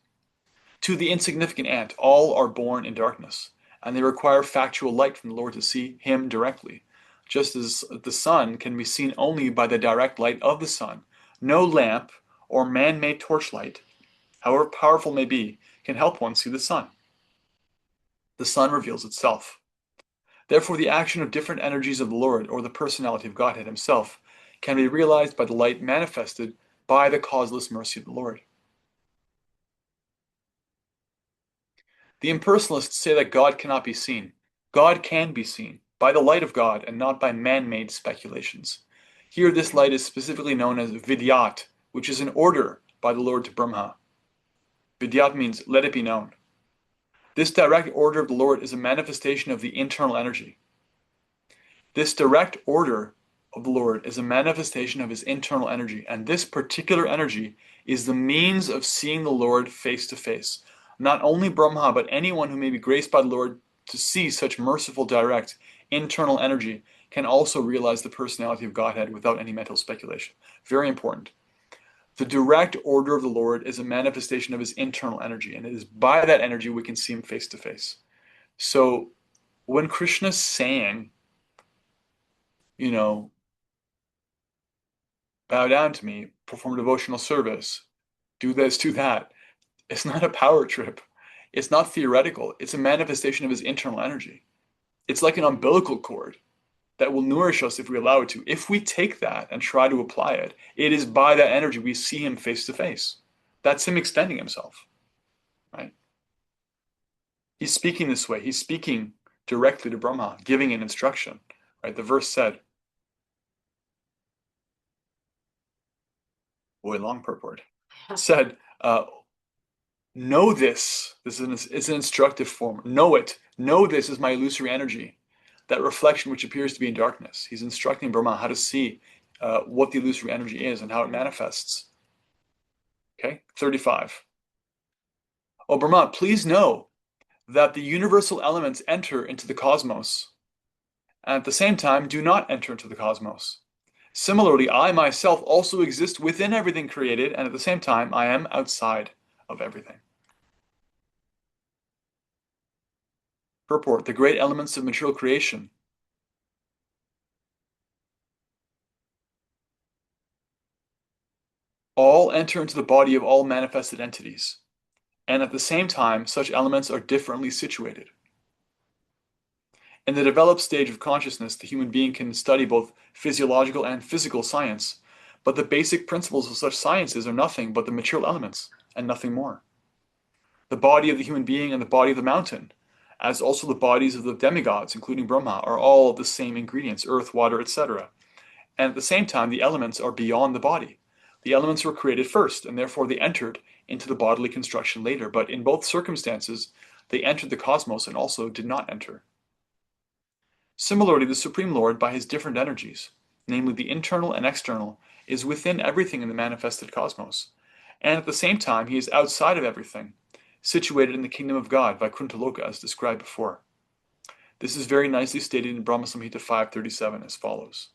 To the insignificant ant, all are born in darkness, and they require factual light from the Lord to see him directly, just as the sun can be seen only by the direct light of the sun. No lamp or man-made torchlight, however powerful may be, can help one see the sun. The sun reveals itself. Therefore, the action of different energies of the Lord, or the personality of Godhead himself, can be realized by the light manifested by the causeless mercy of the Lord. The impersonalists say that God cannot be seen. God can be seen by the light of God and not by man-made speculations. Here, this light is specifically known as Vidyat, which is an order by the Lord to Brahma. Vidyat means let it be known. This direct order of the Lord is a manifestation of the internal energy. This direct order of the Lord is a manifestation of his internal energy, and this particular energy is the means of seeing the Lord face to face. Not only Brahma, but anyone who may be graced by the Lord to see such merciful, direct, internal energy can also realize the personality of Godhead without any mental speculation. Very important. The direct order of the Lord is a manifestation of his internal energy, and it is by that energy we can see him face to face. So when Krishna's saying, bow down to me, perform devotional service, do this, do that, it's not a power trip. It's not theoretical. It's a manifestation of his internal energy. It's like an umbilical cord that will nourish us if we allow it to. If we take that and try to apply it, it is by that energy we see him face to face. That's him extending himself, right? He's speaking this way. He's speaking directly to Brahma, giving an instruction, right? The verse said, boy, long purport, said, know this. It's an instructive form. Know it. Know this is my illusory energy, that reflection which appears to be in darkness. He's instructing Brahma how to see what the illusory energy is and how it manifests. Okay, 35. Oh, Brahma, please know that the universal elements enter into the cosmos, and at the same time do not enter into the cosmos. Similarly, I myself also exist within everything created, and at the same time, I am outside of everything. Purport: the great elements of material creation all enter into the body of all manifested entities, and at the same time, such elements are differently situated. In the developed stage of consciousness, the human being can study both physiological and physical science, but the basic principles of such sciences are nothing but the material elements, and nothing more. The body of the human being and the body of the mountain, as also the bodies of the demigods, including Brahma, are all the same ingredients, earth, water, etc. And at the same time, the elements are beyond the body. The elements were created first, and therefore they entered into the bodily construction later. But in both circumstances, they entered the cosmos and also did not enter. Similarly, the Supreme Lord, by his different energies, namely the internal and external, is within everything in the manifested cosmos. And at the same time, he is outside of everything, situated in the kingdom of God, Vaikuntha as described before. This is very nicely stated in Brahma Samhita 537 as follows.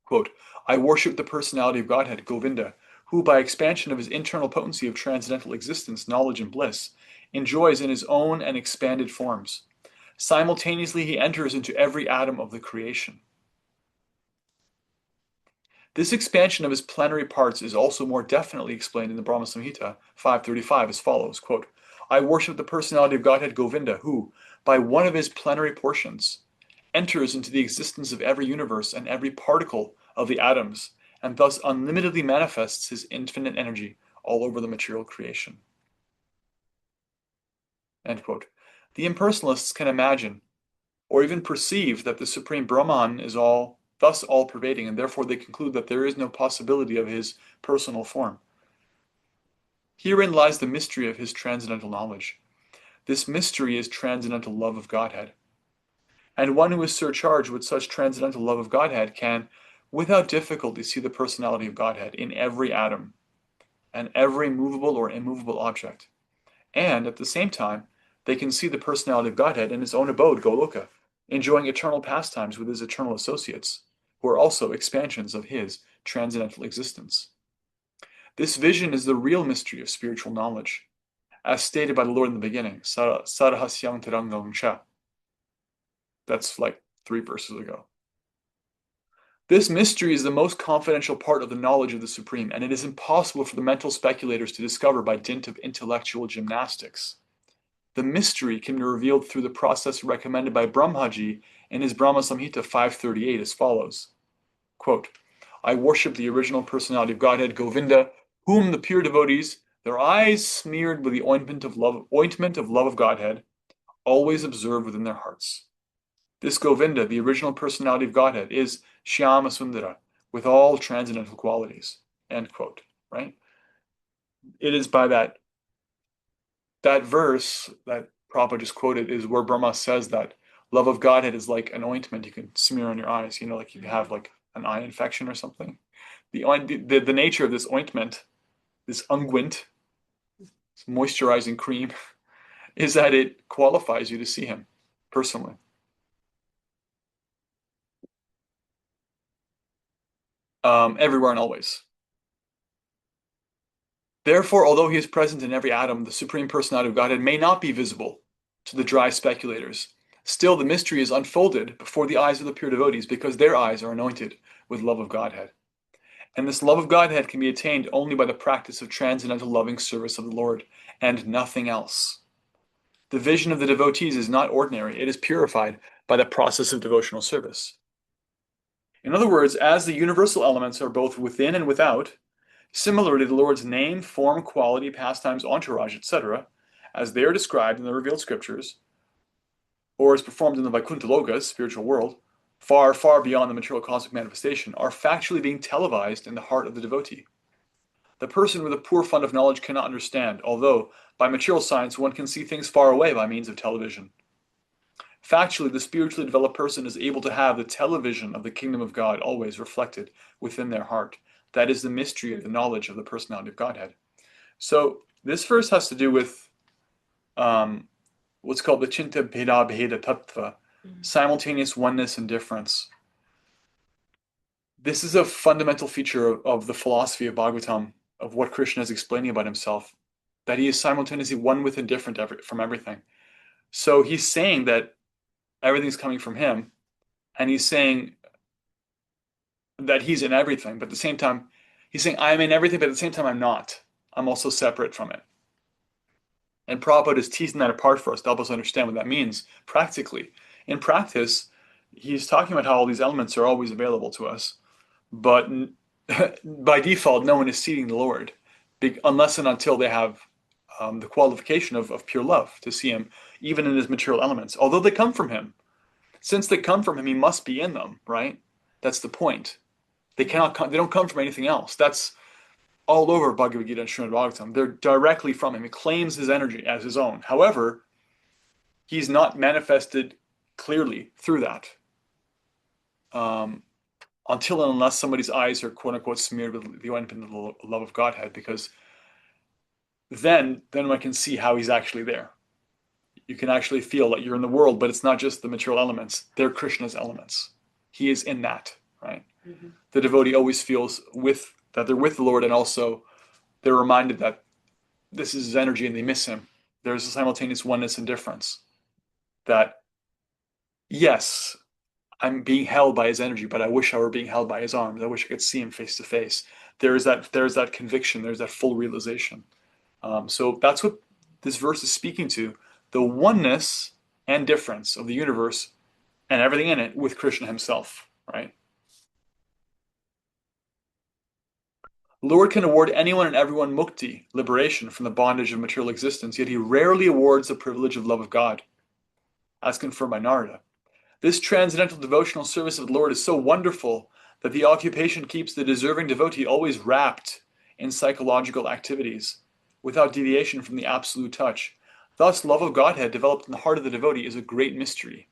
Quote, I worship the personality of Godhead, Govinda, who by expansion of his internal potency of transcendental existence, knowledge, and bliss, enjoys in his own and expanded forms. Simultaneously, he enters into every atom of the creation. This expansion of his plenary parts is also more definitely explained in the Brahma Samhita 535 as follows, quote, I worship the personality of Godhead Govinda, who, by one of his plenary portions, enters into the existence of every universe and every particle of the atoms, and thus unlimitedly manifests his infinite energy all over the material creation. End quote. The impersonalists can imagine or even perceive that the Supreme Brahman is thus all-pervading, and therefore they conclude that there is no possibility of his personal form. Herein lies the mystery of his transcendental knowledge. This mystery is transcendental love of Godhead. And one who is surcharged with such transcendental love of Godhead can, without difficulty, see the personality of Godhead in every atom and every movable or immovable object. And, at the same time, they can see the personality of Godhead in his own abode, Goloka, enjoying eternal pastimes with his eternal associates, who are also expansions of his transcendental existence. This vision is the real mystery of spiritual knowledge, as stated by the Lord in the beginning, Sarahasyam Tarangam Cha. That's like 3 verses ago. This mystery is the most confidential part of the knowledge of the Supreme, and it is impossible for the mental speculators to discover by dint of intellectual gymnastics. The mystery can be revealed through the process recommended by Brahmaji in his Brahma Samhita 538 as follows. Quote, I worship the original personality of Godhead, Govinda, whom the pure devotees, their eyes smeared with the ointment of love of Godhead, always observe within their hearts. This Govinda, the original personality of Godhead, is Shyama Sundara, with all transcendental qualities. End quote. Right? It is by that verse that Prabhupada just quoted is where Brahma says that love of Godhead is like an ointment you can smear on your eyes. You know, like you have like an eye infection or something. The nature of this ointment, this unguent, this moisturizing cream, is that it qualifies you to see him personally. Everywhere and always. Therefore, although he is present in every atom, the Supreme Personality of Godhead may not be visible to the dry speculators. Still, the mystery is unfolded before the eyes of the pure devotees because their eyes are anointed with love of Godhead. And this love of Godhead can be attained only by the practice of transcendental loving service of the Lord, and nothing else. The vision of the devotees is not ordinary. It is purified by the process of devotional service. In other words, as the universal elements are both within and without, similarly the Lord's name, form, quality, pastimes, entourage, etc., as they are described in the revealed scriptures, or as performed in the Vaikuntha Lokas, spiritual world, far, far beyond the material cosmic manifestation, are factually being televised in the heart of the devotee. The person with a poor fund of knowledge cannot understand, although by material science one can see things far away by means of television. Factually, the spiritually developed person is able to have the television of the kingdom of God always reflected within their heart. That is the mystery of the knowledge of the personality of Godhead. So this verse has to do with what's called the Chinta Bheda Bheda Tattva, simultaneous oneness and difference. This is a fundamental feature of the philosophy of Bhagavatam, of what Krishna is explaining about himself, that he is simultaneously one with and different from everything. So he's saying that everything's coming from him, and he's saying that he's in everything, but at the same time, He's saying, I'm in everything, but at the same time, I'm not. I'm also separate from it. And Prabhupada is teasing that apart for us to help us understand what that means practically. In practice, he's talking about how all these elements are always available to us, but by default, no one is seeking the Lord, unless and until they have the qualification of pure love to see Him, even in His material elements, although they come from Him. Since they come from Him, He must be in them, right? That's the point. They cannot come, they don't come from anything else. That's all over Bhagavad Gita and Srimad Bhagavatam. They're directly from Him. He claims His energy as His own. However, He's not manifested clearly through that. Until and unless somebody's eyes are quote unquote smeared with the ointment of the love of Godhead, because then one can see how He's actually there. You can actually feel that you're in the world, but it's not just the material elements. They're Krishna's elements. He is in that, right? Mm-hmm. The devotee always feels that they're with the Lord, and also they're reminded that this is His energy and they miss Him. There's a simultaneous oneness and difference. That, yes, I'm being held by His energy, but I wish I were being held by His arms. I wish I could see Him face to face. There's that conviction. There's that full realization. So that's what this verse is speaking to: the oneness and difference of the universe and everything in it with Krishna Himself. Right? The Lord can award anyone and everyone mukti, liberation from the bondage of material existence. Yet He rarely awards the privilege of love of God, as confirmed by Narada. This transcendental devotional service of the Lord is so wonderful that the occupation keeps the deserving devotee always wrapped in psychological activities, without deviation from the absolute touch. Thus, love of Godhead developed in the heart of the devotee is a great mystery.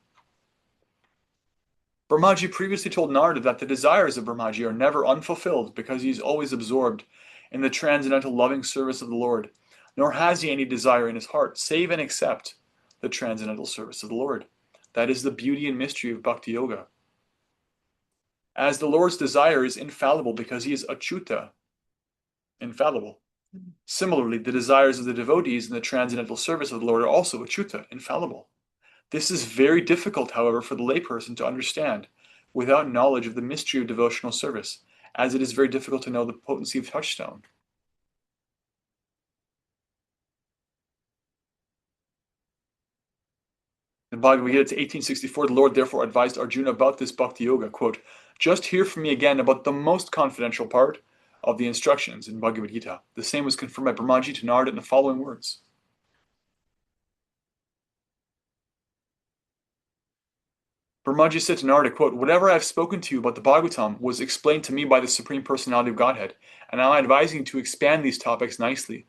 Brahmaji previously told Narada that the desires of Brahmaji are never unfulfilled because he is always absorbed in the transcendental loving service of the Lord, nor has he any desire in his heart, save and except the transcendental service of the Lord. That is the beauty and mystery of Bhakti Yoga. As the Lord's desire is infallible because He is achyuta, infallible. Similarly, the desires of the devotees in the transcendental service of the Lord are also achyuta, infallible. This is very difficult, however, for the layperson to understand without knowledge of the mystery of devotional service, as it is very difficult to know the potency of touchstone. In Bhagavad Gita 1864, the Lord therefore advised Arjuna about this Bhakti Yoga, quote, just hear from me again about the most confidential part of the instructions in Bhagavad Gita. The same was confirmed by Brahmaji to Narada in the following words. Brahmaji said to Narada, quote, whatever I have spoken to you about the Bhagavatam was explained to me by the Supreme Personality of Godhead, and I am advising you to expand these topics nicely,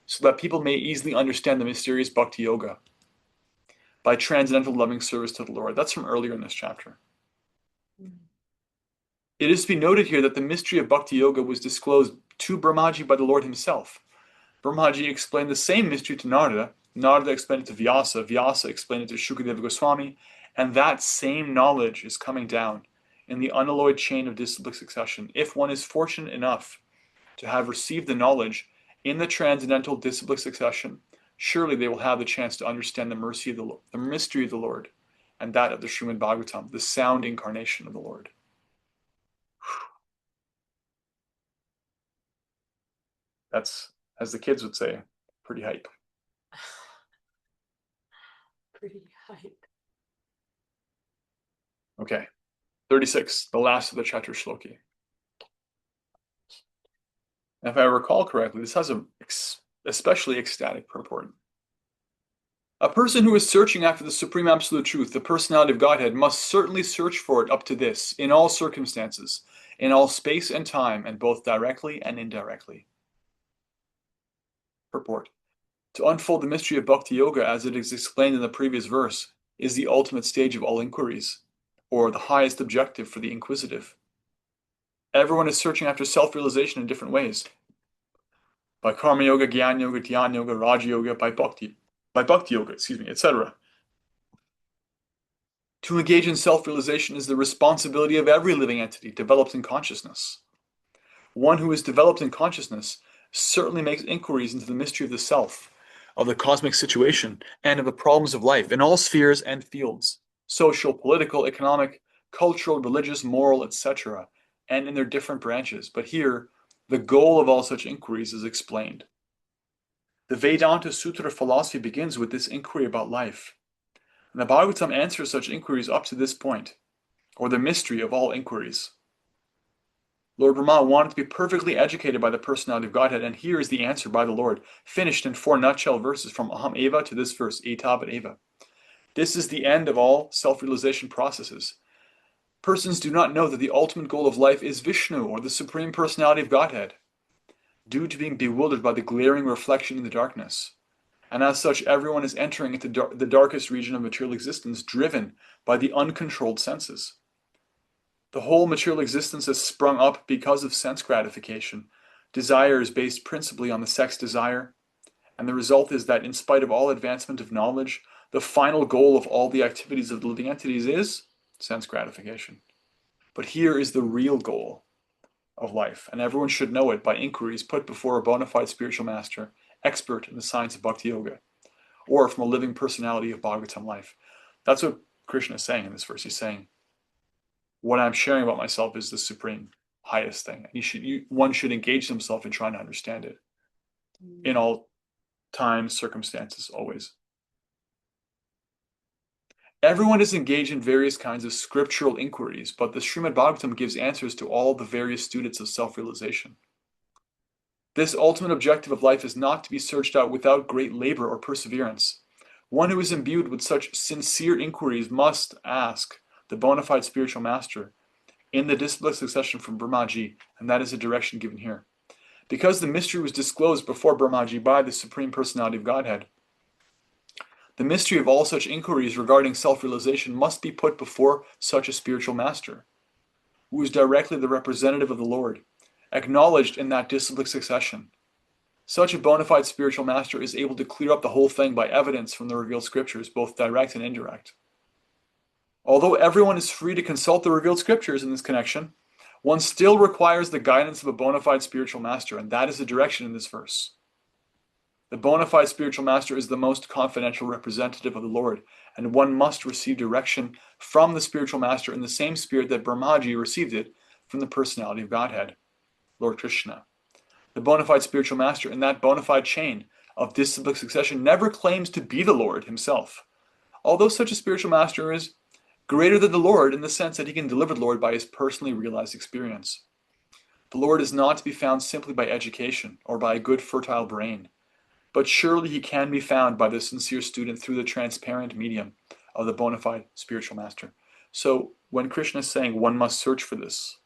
so that people may easily understand the mysterious Bhakti Yoga by transcendental loving service to the Lord. That's from earlier in this chapter. It is to be noted here that the mystery of Bhakti Yoga was disclosed to Brahmaji by the Lord Himself. Brahmaji explained the same mystery to Narada. Narada explained it to Vyasa. Vyasa explained it to Shukadeva Goswami. And that same knowledge is coming down in the unalloyed chain of disciplic succession. If one is fortunate enough to have received the knowledge in the transcendental disciplic succession, surely they will have the chance to understand the mystery of the Lord, and that of the Srimad Bhagavatam, the sound incarnation of the Lord. That's, as the kids would say, pretty hype. Pretty hype. Okay, 36, the last of the chapter Shloki. If I recall correctly, this has an especially ecstatic purport. A person who is searching after the supreme absolute truth, the personality of Godhead, must certainly search for it up to this, in all circumstances, in all space and time, and both directly and indirectly. Purport. To unfold the mystery of Bhakti Yoga as it is explained in the previous verse is the ultimate stage of all inquiries, or the highest objective for the inquisitive. Everyone is searching after self-realization in different ways. By Karma Yoga, Jnana Yoga, Dhyana Yoga, Raja Yoga, by Bhakti Yoga, etc. To engage in self-realization is the responsibility of every living entity developed in consciousness. One who is developed in consciousness certainly makes inquiries into the mystery of the self, of the cosmic situation, and of the problems of life in all spheres and fields, social, political, economic, cultural, religious, moral, etc., and in their different branches. But here, The goal of all such inquiries is explained. The Vedanta Sutra philosophy begins with this inquiry about life. And the Bhagavatam answers such inquiries up to this point, or the mystery of all inquiries. Lord Brahma wanted to be perfectly educated by the personality of Godhead, and here is the answer by the Lord, finished in 4 nutshell verses from Aham Eva to this verse, Etavat Eva. This is the end of all self-realization processes. Persons do not know that the ultimate goal of life is Vishnu, or the Supreme Personality of Godhead, due to being bewildered by the glaring reflection in the darkness. And as such, everyone is entering into the darkest region of material existence, driven by the uncontrolled senses. The whole material existence has sprung up because of sense gratification. Desire is based principally on the sex desire, and the result is that in spite of all advancement of knowledge, the final goal of all the activities of the living entities is sense gratification. But here is the real goal of life, and everyone should know it by inquiries put before a bona fide spiritual master, expert in the science of Bhakti Yoga, or from a living personality of Bhagavatam life. That's what Krishna is saying in this verse. He's saying, what I'm sharing about myself is the supreme, highest thing. One should engage himself in trying to understand it in all times, circumstances, always. Everyone is engaged in various kinds of scriptural inquiries, but the Srimad Bhagavatam gives answers to all the various students of self-realization. This ultimate objective of life is not to be searched out without great labor or perseverance. One who is imbued with such sincere inquiries must ask the bona fide spiritual master in the disciplic succession from Brahmaji, and that is the direction given here. Because the mystery was disclosed before Brahmaji by the Supreme Personality of Godhead, the mystery of all such inquiries regarding self-realization must be put before such a spiritual master, who is directly the representative of the Lord, acknowledged in that disciplic succession. Such a bona fide spiritual master is able to clear up the whole thing by evidence from the revealed scriptures, both direct and indirect. Although everyone is free to consult the revealed scriptures in this connection, one still requires the guidance of a bona fide spiritual master, and that is the direction in this verse. The bona fide spiritual master is the most confidential representative of the Lord, and one must receive direction from the spiritual master in the same spirit that Brahmaji received it from the personality of Godhead, Lord Krishna. The bona fide spiritual master in that bona fide chain of disciplic succession never claims to be the Lord himself, although such a spiritual master is greater than the Lord in the sense that he can deliver the Lord by his personally realized experience. The Lord is not to be found simply by education or by a good fertile brain, but surely he can be found by the sincere student through the transparent medium of the bona fide spiritual master. So when Krishna is saying one must search for this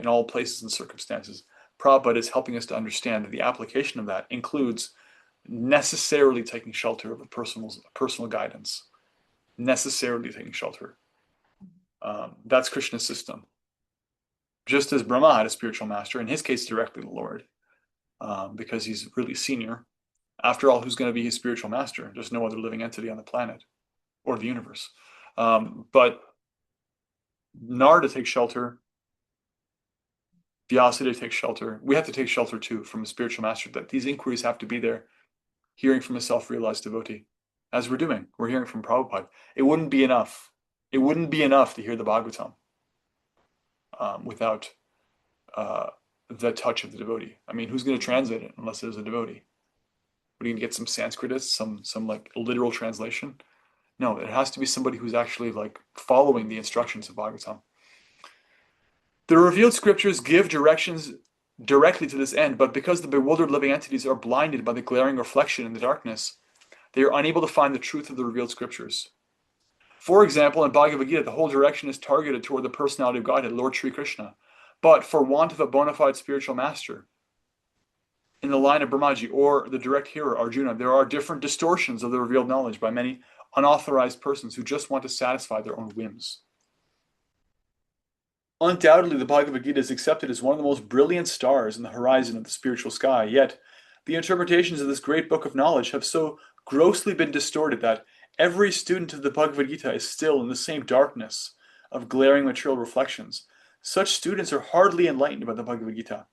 in all places and circumstances, Prabhupada is helping us to understand that the application of that includes necessarily taking shelter of a personal guidance, necessarily taking shelter. That's Krishna's system. Just as Brahma had a spiritual master, in his case directly the Lord, because he's really senior. After all, who's going to be his spiritual master? There's no other living entity on the planet or the universe. But Narada takes shelter, Vyasada takes shelter. We have to take shelter too from a spiritual master, that these inquiries have to be there, hearing from a self-realized devotee. As we're doing, we're hearing from Prabhupada. It wouldn't be enough. It wouldn't be enough to hear the Bhagavatam without the touch of the devotee. I mean, who's going to translate it unless there's a devotee? What, are you going to get some Sanskritist, some like literal translation? No, it has to be somebody who's actually like following the instructions of Bhagavatam. The revealed scriptures give directions directly to this end, but because the bewildered living entities are blinded by the glaring reflection in the darkness, they are unable to find the truth of the revealed scriptures. For example, in Bhagavad Gita, the whole direction is targeted toward the personality of Godhead, Lord Sri Krishna. But for want of a bona fide spiritual master, in the line of Brahmaji or the direct hearer, Arjuna, there are different distortions of the revealed knowledge by many unauthorized persons who just want to satisfy their own whims. Undoubtedly, the Bhagavad Gita is accepted as one of the most brilliant stars in the horizon of the spiritual sky, yet the interpretations of this great book of knowledge have so grossly been distorted that every student of the Bhagavad Gita is still in the same darkness of glaring material reflections. Such students are hardly enlightened by the Bhagavad Gita.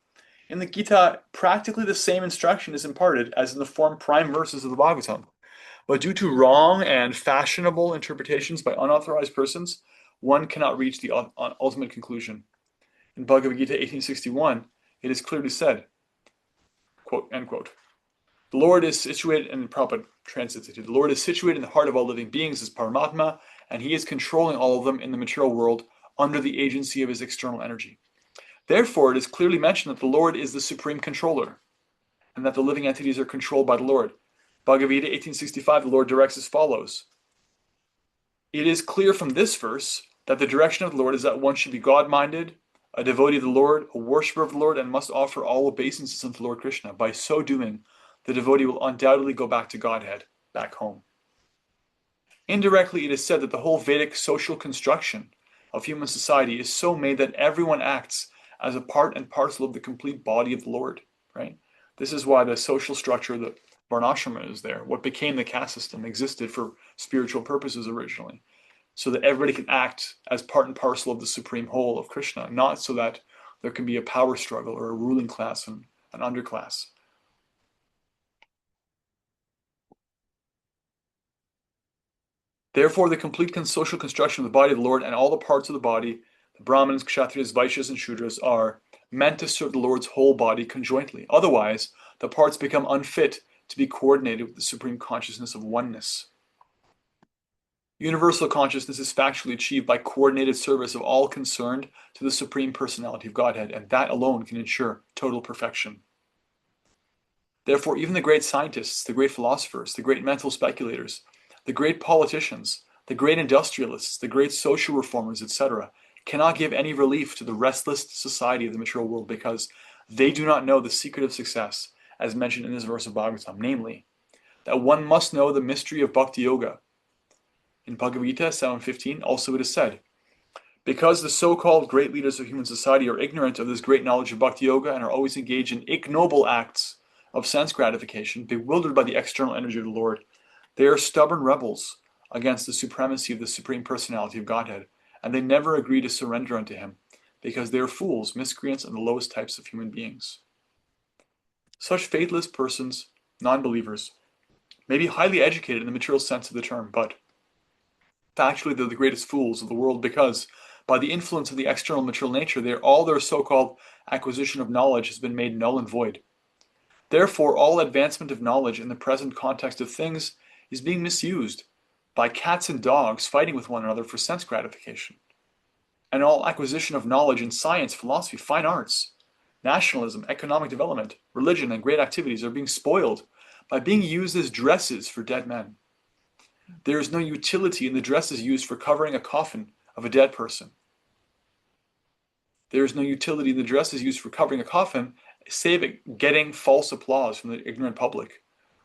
In the Gita, practically the same instruction is imparted as in the form prime verses of the Bhagavatam. But due to wrong and fashionable interpretations by unauthorized persons, one cannot reach the ultimate conclusion. In Bhagavad Gita 1861, it is clearly said, quote, end quote. The Lord is situated, and Prabhupada translates it, the Lord is situated in the heart of all living beings as Paramatma, and he is controlling all of them in the material world under the agency of his external energy. Therefore, it is clearly mentioned that the Lord is the supreme controller, and that the living entities are controlled by the Lord. Bhagavad Gita 1865, the Lord directs as follows. It is clear from this verse that the direction of the Lord is that one should be God-minded, a devotee of the Lord, a worshipper of the Lord, and must offer all obeisances unto Lord Krishna. By so doing, the devotee will undoubtedly go back to Godhead, back home. Indirectly, it is said that the whole Vedic social construction of human society is so made that everyone acts as a part and parcel of the complete body of the Lord, right? This is why the social structure, the varnashrama, is there. What became the caste system existed for spiritual purposes originally, so that everybody can act as part and parcel of the supreme whole of Krishna, not so that there can be a power struggle or a ruling class and an underclass. Therefore, the complete social construction of the body of the Lord and all the parts of the body, the Brahmins, Kshatriyas, Vaishyas, and Shudras, are meant to serve the Lord's whole body conjointly. Otherwise, the parts become unfit to be coordinated with the supreme consciousness of oneness. Universal consciousness is factually achieved by coordinated service of all concerned to the Supreme Personality of Godhead, and that alone can ensure total perfection. Therefore, even the great scientists, the great philosophers, the great mental speculators, the great politicians, the great industrialists, the great social reformers, etc., cannot give any relief to the restless society of the material world because they do not know the secret of success, as mentioned in this verse of Bhagavatam, namely, that one must know the mystery of Bhakti Yoga. In Bhagavad Gita 7.15, also it is said, because the so-called great leaders of human society are ignorant of this great knowledge of Bhakti Yoga and are always engaged in ignoble acts of sense gratification, bewildered by the external energy of the Lord, they are stubborn rebels against the supremacy of the Supreme Personality of Godhead, and they never agree to surrender unto him, because they are fools, miscreants, and the lowest types of human beings. Such faithless persons, non-believers, may be highly educated in the material sense of the term, but factually they're the greatest fools of the world because, by the influence of the external material nature, all their so-called acquisition of knowledge has been made null and void. Therefore, all advancement of knowledge in the present context of things is being misused by cats and dogs fighting with one another for sense gratification. And all acquisition of knowledge in science, philosophy, fine arts, nationalism, economic development, religion, and great activities are being spoiled by being used as dresses for dead men. There is no utility in the dresses used for covering a coffin of a dead person. There is no utility in the dresses used for covering a coffin, save getting false applause from the ignorant public.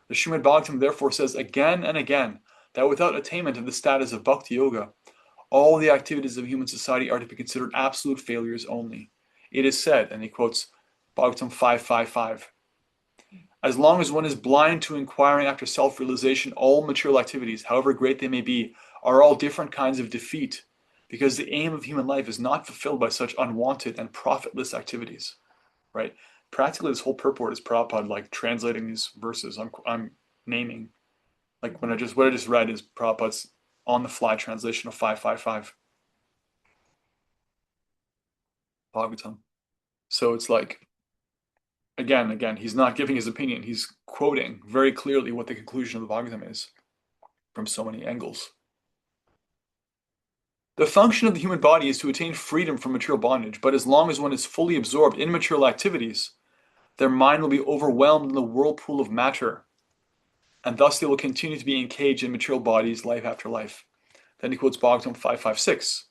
The Srimad Bhagavatam therefore says again and again that without attainment of the status of Bhakti Yoga, all the activities of human society are to be considered absolute failures only. It is said, and he quotes Bhagavatam 5.5.5, as long as one is blind to inquiring after self-realization, all material activities, however great they may be, are all different kinds of defeat, because the aim of human life is not fulfilled by such unwanted and profitless activities, right? Practically, this whole purport is Prabhupada like translating these verses. I'm naming, like what I just read is Prabhupada's on-the-fly translation of 5.5.5 Bhagavatam. So it's like, again, he's not giving his opinion. He's quoting very clearly what the conclusion of the Bhagavatam is from so many angles. The function of the human body is to attain freedom from material bondage, but as long as one is fully absorbed in material activities, their mind will be overwhelmed in the whirlpool of matter, and thus they will continue to be encaged in material bodies life after life. Then he quotes Bhagavatam 5.5.6.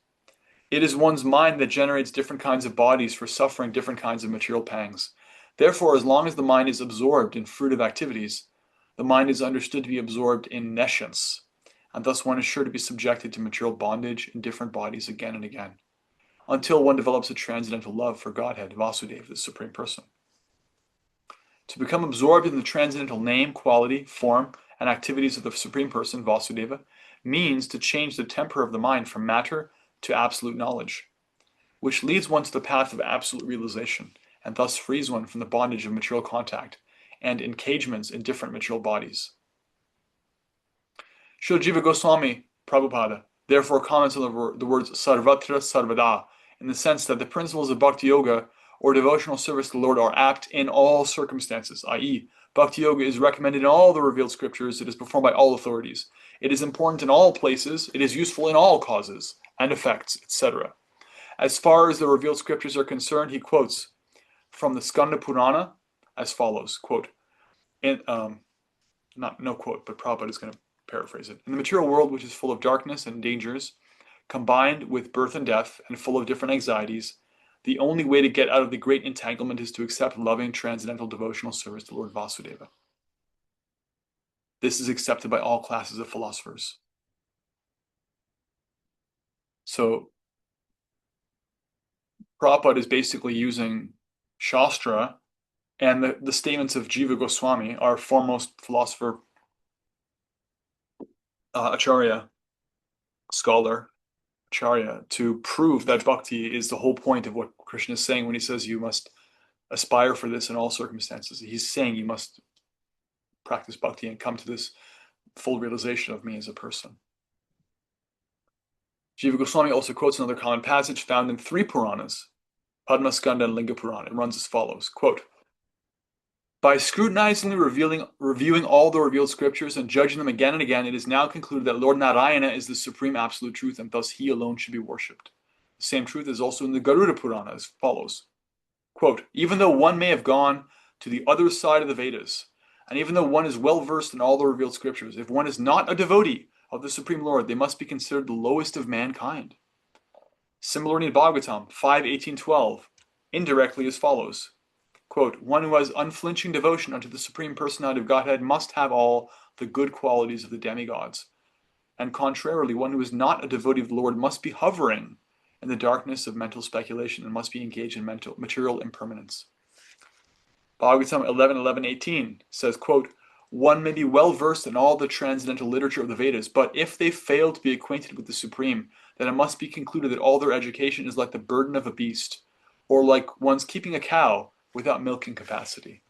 It is one's mind that generates different kinds of bodies for suffering different kinds of material pangs. Therefore, as long as the mind is absorbed in fruitive activities, the mind is understood to be absorbed in nescience, and thus one is sure to be subjected to material bondage in different bodies again and again, until one develops a transcendental love for Godhead, Vasudeva, the Supreme Person. To become absorbed in the transcendental name, quality, form, and activities of the Supreme Person, Vasudeva, means to change the temper of the mind from matter to absolute knowledge, which leads one to the path of absolute realization, and thus frees one from the bondage of material contact and engagements in different material bodies. Srila Jiva Goswami Prabhupada therefore comments on the words sarvatra sarvada in the sense that the principles of Bhakti Yoga or devotional service to the Lord are apt in all circumstances, i.e., Bhakti Yoga is recommended in all the revealed scriptures, it is performed by all authorities. It is important in all places, it is useful in all causes and effects, etc. As far as the revealed scriptures are concerned, he quotes from the Skanda Purana as follows, quote, no quote, but Prabhupada is going to paraphrase it. In the material world, which is full of darkness and dangers, combined with birth and death, and full of different anxieties, the only way to get out of the great entanglement is to accept loving transcendental devotional service to Lord Vasudeva. This is accepted by all classes of philosophers. So Prabhupada is basically using Shastra and the statements of Jiva Goswami, our foremost philosopher, Acharya, scholar, Acharya, to prove that bhakti is the whole point of what Krishna is saying when he says you must aspire for this in all circumstances. He's saying you must practice bhakti and come to this full realization of me as a person. Jiva Goswami also quotes another common passage found in 3 Puranas, Padma Skanda and Linga Purana. It runs as follows, quote, by scrutinizingly reviewing all the revealed scriptures and judging them again and again, it is now concluded that Lord Narayana is the supreme absolute truth, and thus he alone should be worshipped. The same truth is also in the Garuda Purana as follows, quote, even though one may have gone to the other side of the Vedas, and even though one is well versed in all the revealed scriptures, if one is not a devotee of the Supreme Lord, they must be considered the lowest of mankind. Similarly in Bhagavatam 5:18-12, indirectly as follows, quote, one who has unflinching devotion unto the Supreme Personality of Godhead must have all the good qualities of the demigods. And contrarily, one who is not a devotee of the Lord must be hovering in the darkness of mental speculation and must be engaged in material impermanence. Bhagavatam 11:11-18 says, quote, one may be well versed in all the transcendental literature of the Vedas, but if they fail to be acquainted with the Supreme, then it must be concluded that all their education is like the burden of a beast, or like one's keeping a cow without milking capacity.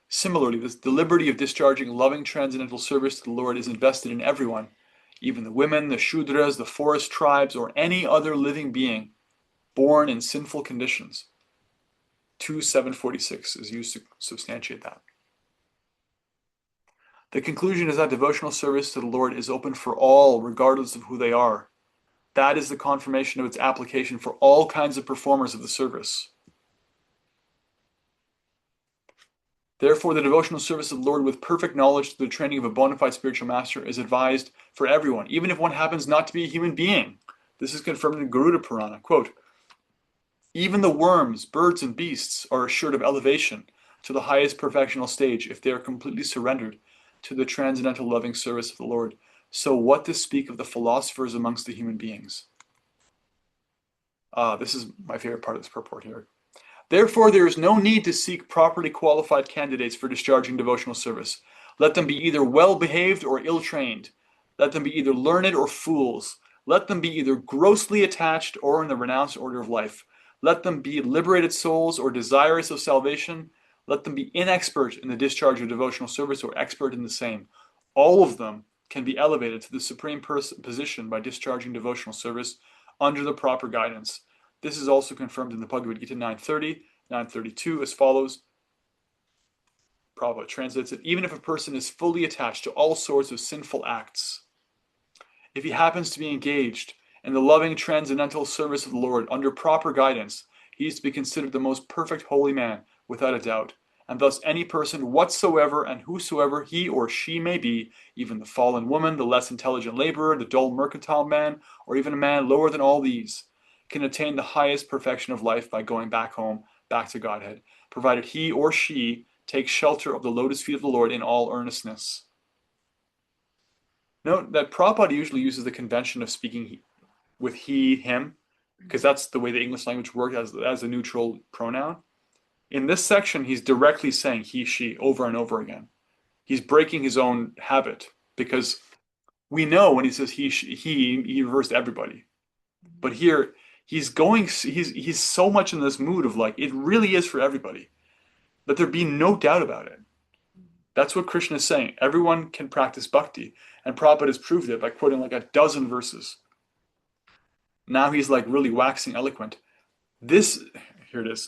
Similarly, the liberty of discharging loving transcendental service to the Lord is invested in everyone, even the women, the Shudras, the forest tribes, or any other living being born in sinful conditions. 2:746 is used to substantiate that. The conclusion is that devotional service to the Lord is open for all, regardless of who they are. That is the confirmation of its application for all kinds of performers of the service. Therefore, the devotional service of the Lord with perfect knowledge to the training of a bona fide spiritual master is advised for everyone, even if one happens not to be a human being. This is confirmed in Garuda Purana. Quote, even the worms, birds, and beasts are assured of elevation to the highest perfectional stage if they are completely surrendered to the transcendental loving service of the Lord. So what to speak of the philosophers amongst the human beings? This is my favorite part of this purport here. Therefore, there is no need to seek properly qualified candidates for discharging devotional service. Let them be either well-behaved or ill-trained. Let them be either learned or fools. Let them be either grossly attached or in the renounced order of life. Let them be liberated souls or desirous of salvation. Let them be inexpert in the discharge of devotional service or expert in the same. All of them can be elevated to the supreme position by discharging devotional service under the proper guidance. This is also confirmed in the Bhagavad Gita 9:30, 9:32 as follows. Prabhupada translates it, even if a person is fully attached to all sorts of sinful acts, if he happens to be engaged in the loving transcendental service of the Lord under proper guidance, he is to be considered the most perfect holy man without a doubt. And thus any person whatsoever and whosoever he or she may be, even the fallen woman, the less intelligent laborer, the dull mercantile man, or even a man lower than all these, can attain the highest perfection of life by going back home, back to Godhead, provided he or she takes shelter of the lotus feet of the Lord in all earnestness. Note that Prabhupada usually uses the convention of speaking with he, him, because that's the way the English language works as a neutral pronoun. In this section, he's directly saying he, she over and over again. He's breaking his own habit because we know when he says he refers to everybody. But here, he's so much in this mood of like, it really is for everybody. Let there be no doubt about it. That's what Krishna is saying. Everyone can practice bhakti. And Prabhupada has proved it by quoting like a dozen verses. Now he's like really waxing eloquent. This, here it is.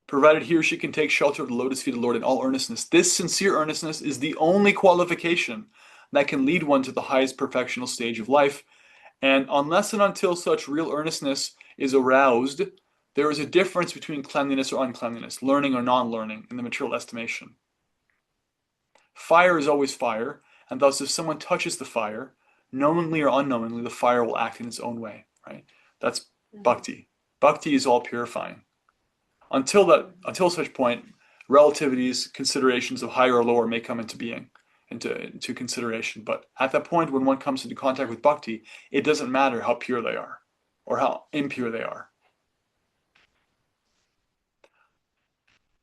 Provided he or she can take shelter of the lotus feet of the Lord in all earnestness. This sincere earnestness is the only qualification that can lead one to the highest perfectional stage of life. And unless and until such real earnestness is aroused, there is a difference between cleanliness or uncleanliness, learning or non-learning in the material estimation. Fire is always fire, and thus if someone touches the fire, knowingly or unknowingly, the fire will act in its own way, right? That's bhakti. Bhakti is all purifying. Until such point, relativities, considerations of higher or lower may come into being, into consideration. But at that point, when one comes into contact with bhakti, it doesn't matter how pure they are or how impure they are.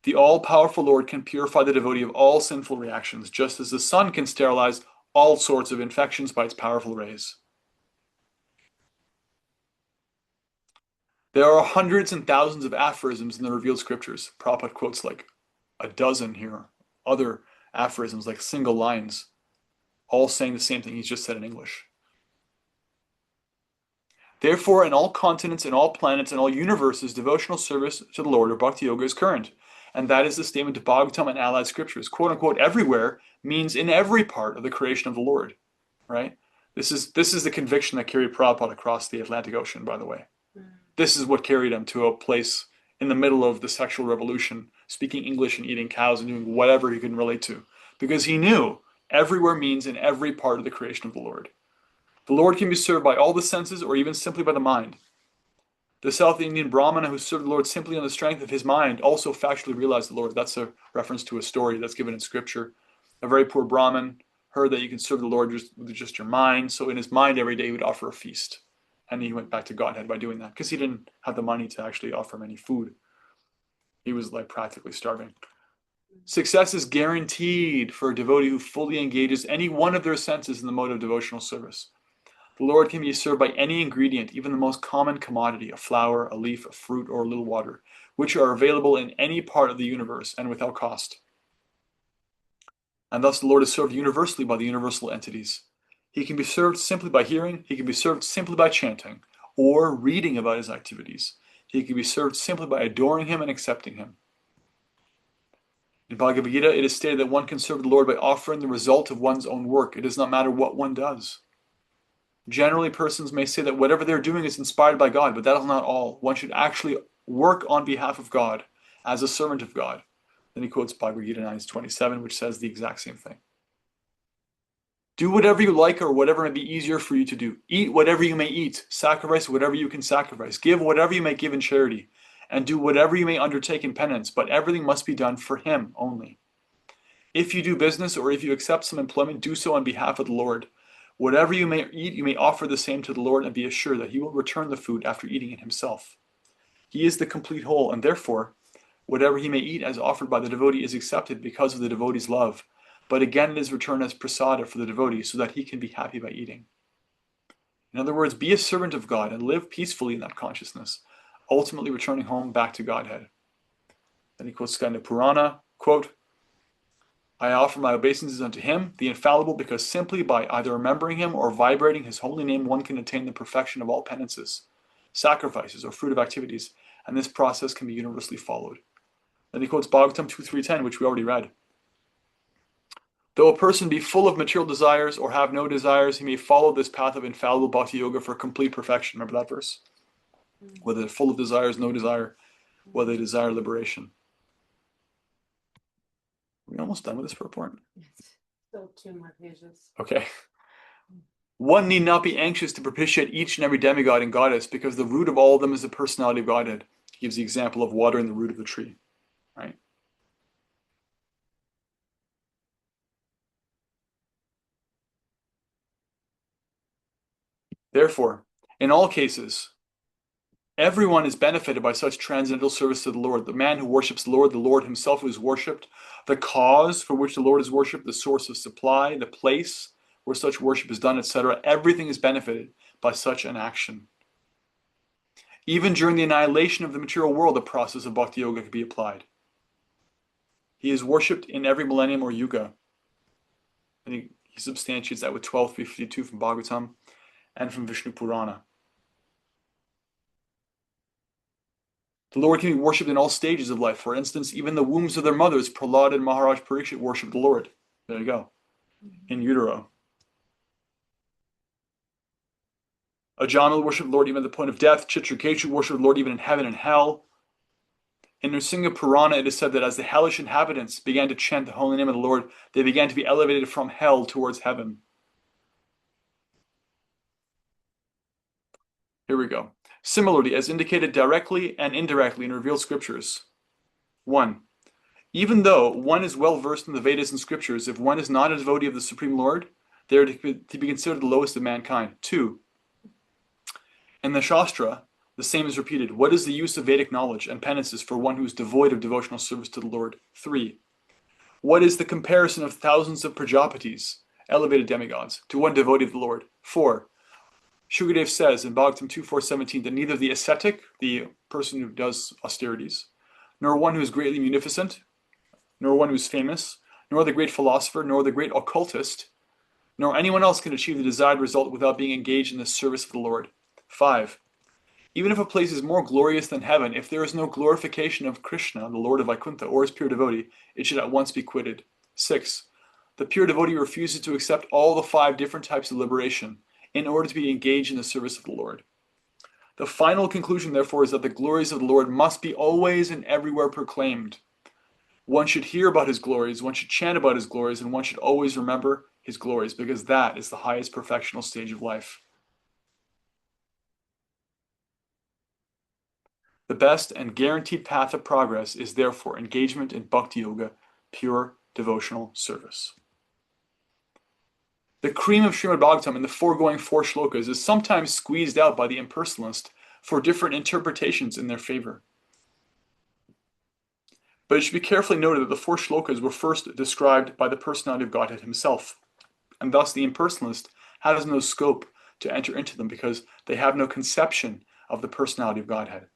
The all-powerful Lord can purify the devotee of all sinful reactions, just as the sun can sterilize all sorts of infections by its powerful rays. There are hundreds and thousands of aphorisms in the revealed scriptures. Prabhupada quotes like a dozen here. Other aphorisms, like single lines, all saying the same thing he's just said in English. Therefore, in all continents, in all planets, in all universes, devotional service to the Lord or Bhakti Yoga is current. And that is the statement of Bhagavatam and allied scriptures. Quote unquote, everywhere means in every part of the creation of the Lord. Right? This is the conviction that carried Prabhupada across the Atlantic Ocean, by the way. This is what carried him to a place in the middle of the sexual revolution, speaking English and eating cows and doing whatever he can relate to. Because he knew everywhere means in every part of the creation of the Lord. The Lord can be served by all the senses or even simply by the mind. The South Indian Brahmana who served the Lord simply on the strength of his mind also factually realized the Lord. That's a reference to a story that's given in scripture. A very poor Brahmin heard that you can serve the Lord with just your mind. So in his mind every day he would offer a feast. And he went back to Godhead by doing that because he didn't have the money to actually offer him any food. He was like practically starving. Success is guaranteed for a devotee who fully engages any one of their senses in the mode of devotional service. The Lord can be served by any ingredient, even the most common commodity, a flower, a leaf, a fruit, or a little water, which are available in any part of the universe and without cost. And thus the Lord is served universally by the universal entities. He can be served simply by hearing, he can be served simply by chanting, or reading about his activities. He can be served simply by adoring him and accepting him. In Bhagavad Gita, it is stated that one can serve the Lord by offering the result of one's own work. It does not matter what one does. Generally, persons may say that whatever they're doing is inspired by God, but that is not all. One should actually work on behalf of God as a servant of God. Then he quotes Bhagavad Gita 9:27, which says the exact same thing. Do whatever you like or whatever may be easier for you to do. Eat whatever you may eat. Sacrifice whatever you can sacrifice. Give whatever you may give in charity. And do whatever you may undertake in penance. But everything must be done for him only. If you do business or if you accept some employment, do so on behalf of the Lord. Whatever you may eat, you may offer the same to the Lord and be assured that he will return the food after eating it himself. He is the complete whole, and therefore, whatever he may eat as offered by the devotee is accepted because of the devotee's love. But again, it is returned as prasada for the devotee so that he can be happy by eating. In other words, be a servant of God and live peacefully in that consciousness, ultimately returning home back to Godhead. Then he quotes Skanda Purana, quote, I offer my obeisances unto him, the infallible, because simply by either remembering him or vibrating his holy name, one can attain the perfection of all penances, sacrifices, or fruit of activities, and this process can be universally followed. Then he quotes Bhagavatam 2.3.10, which we already read. Though a person be full of material desires or have no desires, he may follow this path of infallible bhakti yoga for complete perfection. Remember that verse? Whether they're full of desires, no desire, whether they desire liberation. Are we almost done with this report? Still 2 more pages. Okay. One need not be anxious to propitiate each and every demigod and goddess because the root of all of them is the personality of Godhead. He gives the example of watering the root of the tree. Right? Therefore, in all cases, everyone is benefited by such transcendental service to the Lord. The man who worships the Lord himself who is worshipped, the cause for which the Lord is worshipped, the source of supply, the place where such worship is done, etc. Everything is benefited by such an action. Even during the annihilation of the material world, the process of bhakti yoga can be applied. He is worshipped in every millennium or yuga. And he substantiates that with 12.352 from Bhagavatam. and from Vishnu Purana. The Lord can be worshipped in all stages of life. For instance, even the wombs of their mothers, Prahlad and Maharaj Parikshit, worshipped the Lord. There you go. In utero. Ajamil worshipped the Lord even at the point of death. Chitraketu worshipped the Lord even in heaven and hell. In Nrsimha Purana, it is said that as the hellish inhabitants began to chant the holy name of the Lord, they began to be elevated from hell towards heaven. Here we go. Similarly, as indicated directly and indirectly in revealed scriptures. 1. Even though one is well versed in the Vedas and scriptures, if one is not a devotee of the Supreme Lord, they are to be considered the lowest of mankind. 2. In the Shastra, the same is repeated. What is the use of Vedic knowledge and penances for one who is devoid of devotional service to the Lord? 3. What is the comparison of thousands of Prajapatis, elevated demigods, to one devotee of the Lord? 4. Shukadev says in Bhagavatam 2.4.17 that neither the ascetic, the person who does austerities, nor one who is greatly munificent, nor one who is famous, nor the great philosopher, nor the great occultist, nor anyone else can achieve the desired result without being engaged in the service of the Lord. 5. Even if a place is more glorious than heaven, if there is no glorification of Krishna, the Lord of Vaikuntha, or his pure devotee, it should at once be quitted. 6. The pure devotee refuses to accept all the 5 different types of liberation in order to be engaged in the service of the Lord. The final conclusion, therefore, is that the glories of the Lord must be always and everywhere proclaimed. One should hear about his glories, one should chant about his glories, and one should always remember his glories, because that is the highest perfectional stage of life. The best and guaranteed path of progress is therefore engagement in Bhakti Yoga, pure devotional service. The cream of Srimad Bhagavatam in the foregoing 4 shlokas is sometimes squeezed out by the impersonalist for different interpretations in their favor. But it should be carefully noted that the 4 shlokas were first described by the personality of Godhead himself, and thus the impersonalist has no scope to enter into them because they have no conception of the personality of Godhead.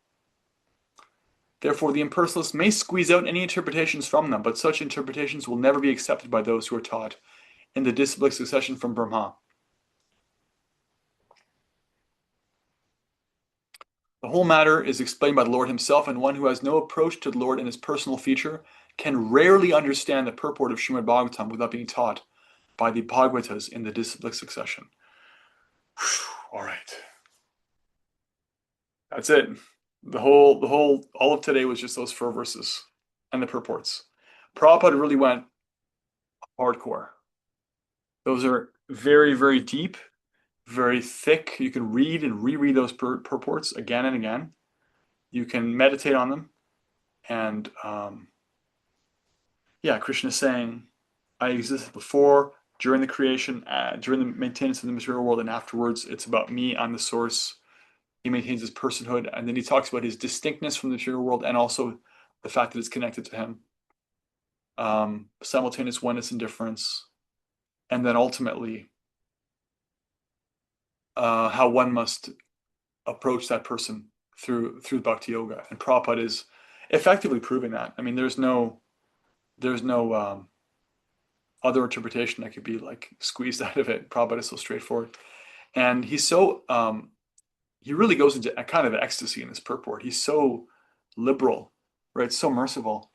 Therefore, the impersonalist may squeeze out any interpretations from them, but such interpretations will never be accepted by those who are taught in the disciplic succession from Brahma. The whole matter is explained by the Lord himself, and one who has no approach to the Lord in his personal feature can rarely understand the purport of Srimad Bhagavatam without being taught by the Bhagavatas in the disciplic succession. All right. That's it. All of today was just those 4 verses and the purports. Prabhupada really went hardcore. Those are very, very deep, very thick. You can read and reread those purports again and again. You can meditate on them. And Krishna is saying, I existed before, during the creation, during the maintenance of the material world, and afterwards. It's about me. I'm the source. He maintains his personhood. And then he talks about his distinctness from the material world and also the fact that it's connected to him. Simultaneous oneness and difference. And then ultimately, how one must approach that person through Bhakti Yoga. And Prabhupada is effectively proving that. I mean, there's no other interpretation that could be like squeezed out of it. Prabhupada is so straightforward. And he's so, he really goes into a kind of ecstasy in this purport. He's so liberal, right? So merciful.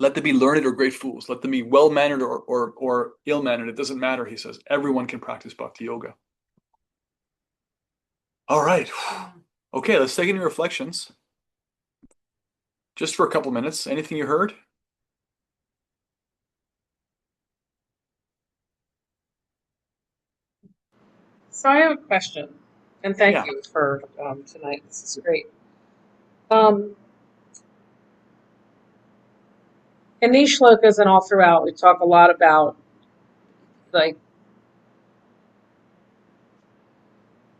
Let them be learned or great fools. Let them be well-mannered or ill-mannered. It doesn't matter, he says. Everyone can practice Bhakti Yoga. All right. Okay, let's take any reflections. Just for a couple minutes. Anything you heard? So I have a question, and thank Yeah. you for tonight. This is great. In these shlokas and all throughout, we talk a lot about like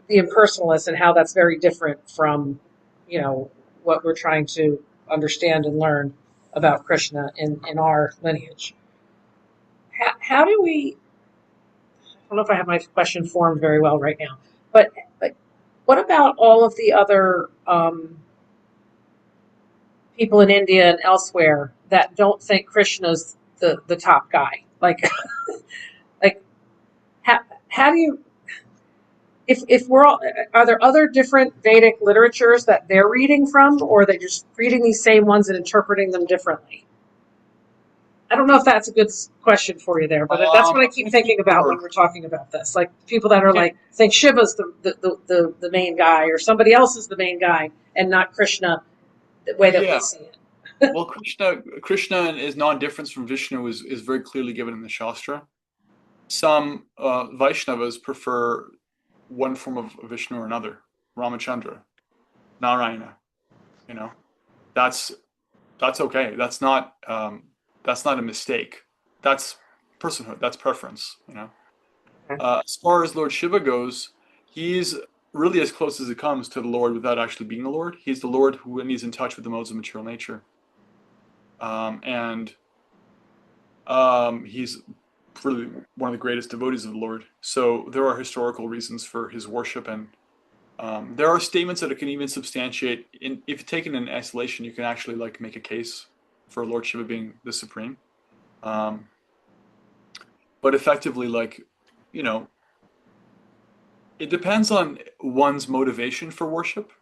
the impersonalists and how that's very different from, what we're trying to understand and learn about Krishna in our lineage. How do we? I don't know if I have my question formed very well right now, but what about all of the other people in India and elsewhere that don't think Krishna's the top guy? Like how do you? if we're all, are there other different Vedic literatures that they're reading from, or are they just reading these same ones and interpreting them differently? I don't know if that's a good question for you there, but that's what I keep thinking about when we're talking about this. Like people that are Yeah. like think Shiva's the main guy, or somebody else is the main guy, and not Krishna the way that we Yeah. see it. Well, Krishna is non-difference from Vishnu is very clearly given in the Shastra. Some Vaishnavas prefer one form of Vishnu or another. Ramachandra, Narayana. You know, that's okay. That's not a mistake. That's personhood. That's preference. You know. Okay. As far as Lord Shiva goes, he's really as close as it comes to the Lord without actually being the Lord. He's the Lord who, when he's in touch with the modes of material nature. And he's really one of the greatest devotees of the Lord. So there are historical reasons for his worship, and there are statements that it can even substantiate. If taken in isolation, you can actually like make a case for Lord Shiva being the supreme. Um, but effectively, like, you know, it depends on one's motivation for worship,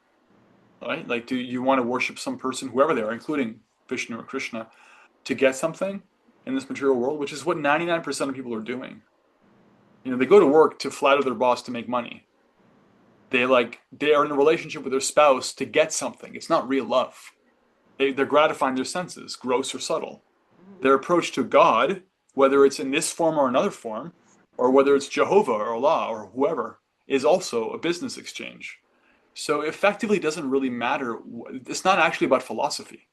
right? Like, do you want to worship some person, whoever they are, including Vishnu or Krishna, to get something in this material world, which is what 99% of people are doing. You know, they go to work to flatter their boss to make money. They are in a relationship with their spouse to get something. It's not real love. They're gratifying their senses, gross or subtle. Their approach to God, whether it's in this form or another form, or whether it's Jehovah or Allah or whoever, is also a business exchange. So effectively, it doesn't really matter. It's not actually about philosophy.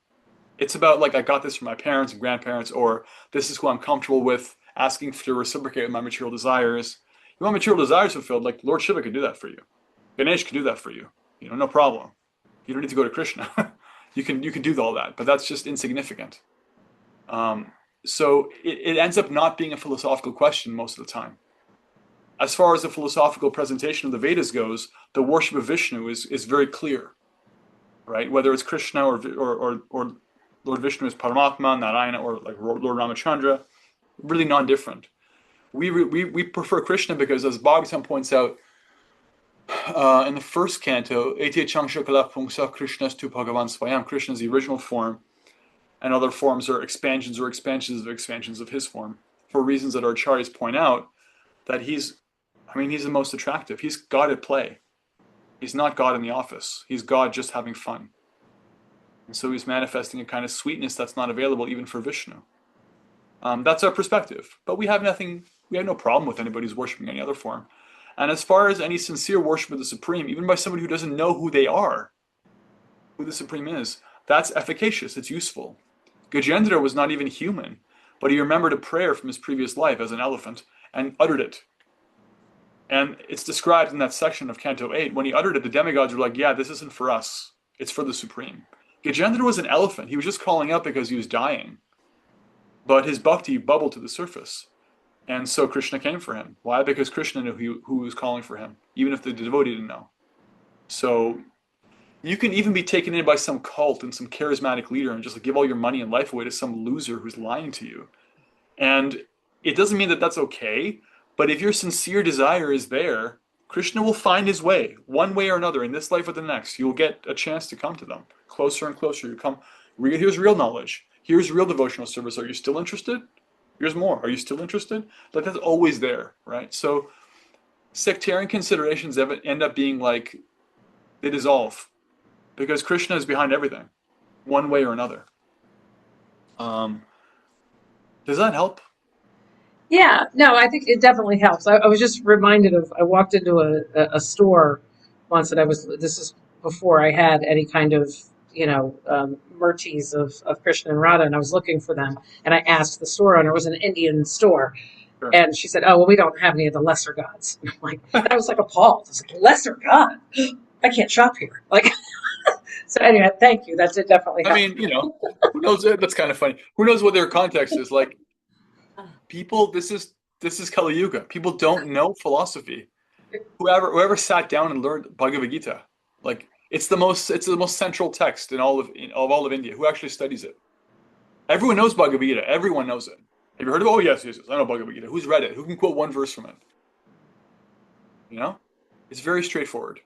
It's about like I got this from my parents and grandparents, or this is who I'm comfortable with asking to reciprocate with my material desires. You want material desires fulfilled, like Lord Shiva could do that for you. Ganesh could do that for you. You know, no problem. You don't need to go to Krishna. You can do all that, but that's just insignificant. So it ends up not being a philosophical question most of the time. As far as the philosophical presentation of the Vedas goes, the worship of Vishnu is very clear, right? Whether it's Krishna or Lord Vishnu is Paramatma, Narayana, or like Lord Ramachandra, really non-different. We prefer Krishna because, as Bhagavatam points out in the first canto, Ete Changshakala Pungsa Krishnas tu Bhagavan Swayam. Krishna is the original form, and other forms are expansions of his form, for reasons that our acharyas point out, that he's the most attractive. He's God at play. He's not God in the office. He's God just having fun. And so he's manifesting a kind of sweetness that's not available even for Vishnu. That's our perspective. But we have no problem with anybody who's worshiping any other form. And as far as any sincere worship of the Supreme, even by somebody who doesn't know who they are, who the Supreme is, that's efficacious, it's useful. Gajendra was not even human, but he remembered a prayer from his previous life as an elephant and uttered it. And it's described in that section of Canto 8. When he uttered it, the demigods were like, yeah, this isn't for us. It's for the Supreme. Gajendra was an elephant. He was just calling out because he was dying. But his bhakti bubbled to the surface. And so Krishna came for him. Why? Because Krishna knew who was calling for him, even if the devotee didn't know. So you can even be taken in by some cult and some charismatic leader and just like give all your money and life away to some loser who's lying to you. And it doesn't mean that that's okay, but if your sincere desire is there, Krishna will find his way, one way or another, in this life or the next. You'll get a chance to come to them, closer and closer. You come. Here's real knowledge. Here's real devotional service. Are you still interested? Here's more. Are you still interested? Like that's always there, right? So sectarian considerations end up being like they dissolve because Krishna is behind everything, one way or another. Does that help? Yeah, no, I think it definitely helps. I was just reminded of, I walked into a store once, and this is before I had any kind of, murtis of Krishna and Radha, and I was looking for them. And I asked the store owner, it was an Indian store, Sure. and she said, oh, well, we don't have any of the lesser gods. And I'm like, I was like appalled. I was like, lesser god? I can't shop here. Like, so anyway, thank you. That did definitely help. I mean, who knows? That's kind of funny. Who knows what their context is? Like, people, this is Kali Yuga. People don't know philosophy. Whoever sat down and learned Bhagavad Gita, like it's the most central text in all of India. Who actually studies it? Everyone knows Bhagavad Gita. Everyone knows it. Have you heard of it? Oh yes, I know Bhagavad Gita. Who's read it? Who can quote one verse from it? You know? It's very straightforward.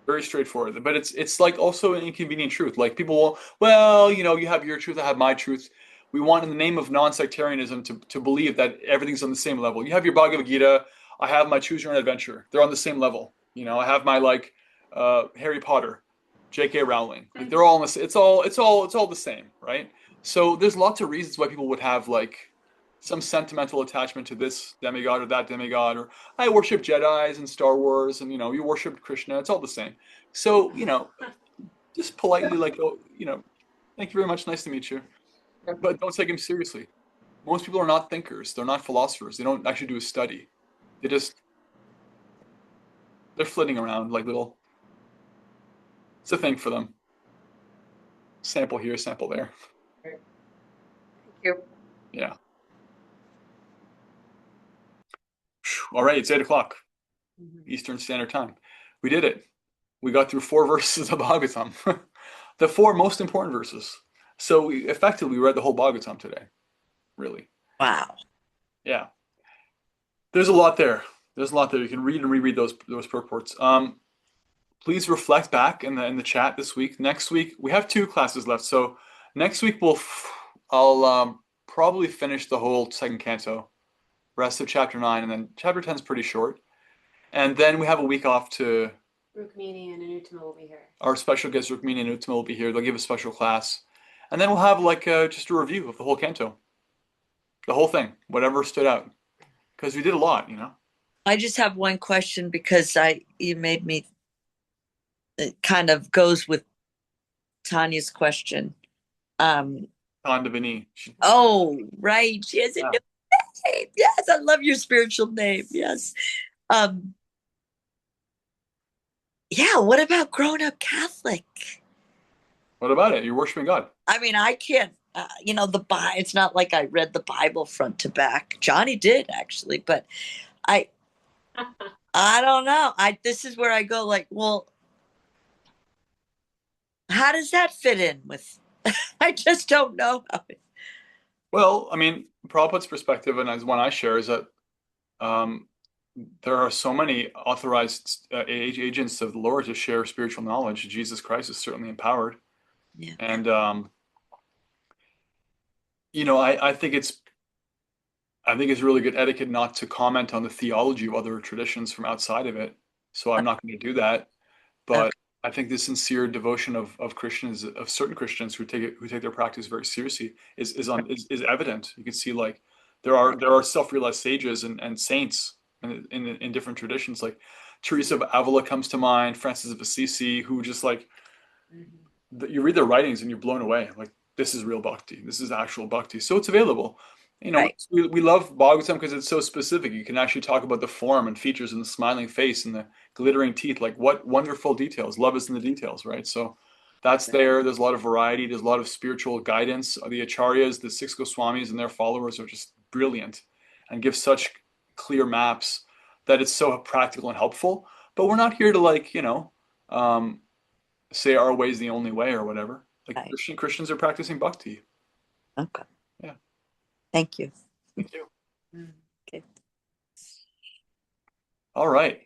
Very straightforward. But it's like also an inconvenient truth. Like people will, well, you have your truth, I have my truth. We want in the name of non-sectarianism to believe that everything's on the same level. You have your Bhagavad Gita, I have my Choose Your Own Adventure. They're on the same level. I have my like Harry Potter, J.K. Rowling. Like they're all on the it's all the same, right? So there's lots of reasons why people would have like some sentimental attachment to this demigod or that demigod, or I worship Jedi's and Star Wars, and you worship Krishna. It's all the same. So just politely like, oh, thank you very much, nice to meet you, but don't take him seriously. Most people are not thinkers. They're not philosophers. They don't actually do a study. They're flitting around like little. It's a thing for them. Sample here, sample there. Thank you. Yeah. All right, it's 8 o'clock Eastern Standard Time. We did it. We got through 4 verses of Bhagavatam. The 4 most important verses. So we effectively read the whole Bhagavatam today. Really. Wow. Yeah. There's a lot there. There's a lot there. You can read and reread those purports. Please reflect back in the chat this week. Next week we have 2 classes left. So next week I'll probably finish the whole second canto, rest of chapter 9, and then chapter 10 is pretty short. And then we have a week off to. Rukmini and Anutama will be here. Our special guest Rukmini and Anutama will be here. They'll give a special class, and then we'll have like just a review of the whole canto, the whole thing, whatever stood out, because we did a lot. I just have one question because you made me. It kind of goes with Tanya's question. Tandavini. Oh, right. She has a Yeah. new name. Yes, I love your spiritual name. Yes. Yeah, what about grown up Catholic? What about it? You're worshiping God. I mean, I can't, it's not like I read the Bible front to back. Johnny did actually, but I don't know. This is where I go like, well, how does that fit in with, I just don't know how Well, I mean, Prabhupada's perspective, and as one I share, is that there are so many authorized agents of the Lord to share spiritual knowledge. Jesus Christ is certainly empowered. Yeah. And I think it's really good etiquette not to comment on the theology of other traditions from outside of it. So I'm not going to do that. But I think the sincere devotion of Christians, of certain Christians who take their practice very seriously, is evident. You can see like there are self-realized sages and saints in different traditions. Like Teresa of Avila comes to mind, Francis of Assisi, who just like you read their writings and you're blown away. Like this is real bhakti. This is actual bhakti. So it's available. Right. We love Bhagavatam because it's so specific. You can actually talk about the form and features and the smiling face and the glittering teeth. Like what wonderful details. Love is in the details, right? So that's there. There's a lot of variety. There's a lot of spiritual guidance. The acharyas, the 6 Goswamis and their followers are just brilliant and give such clear maps that it's so practical and helpful. But we're not here to like, say our way is the only way or whatever. Like Right. Christians are practicing bhakti. Okay. Yeah. Thank you. Thank you. Okay. All right.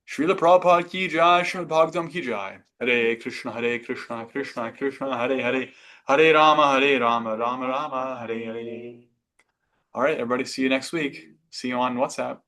Srila Prabhupada ki jai, Srimad Bhagavatam ki jai. Hare Krishna, Krishna Krishna, Hare Hare, Hare Rama, Rama Rama, Hare Hare. All right, everybody. See you next week. See you on WhatsApp.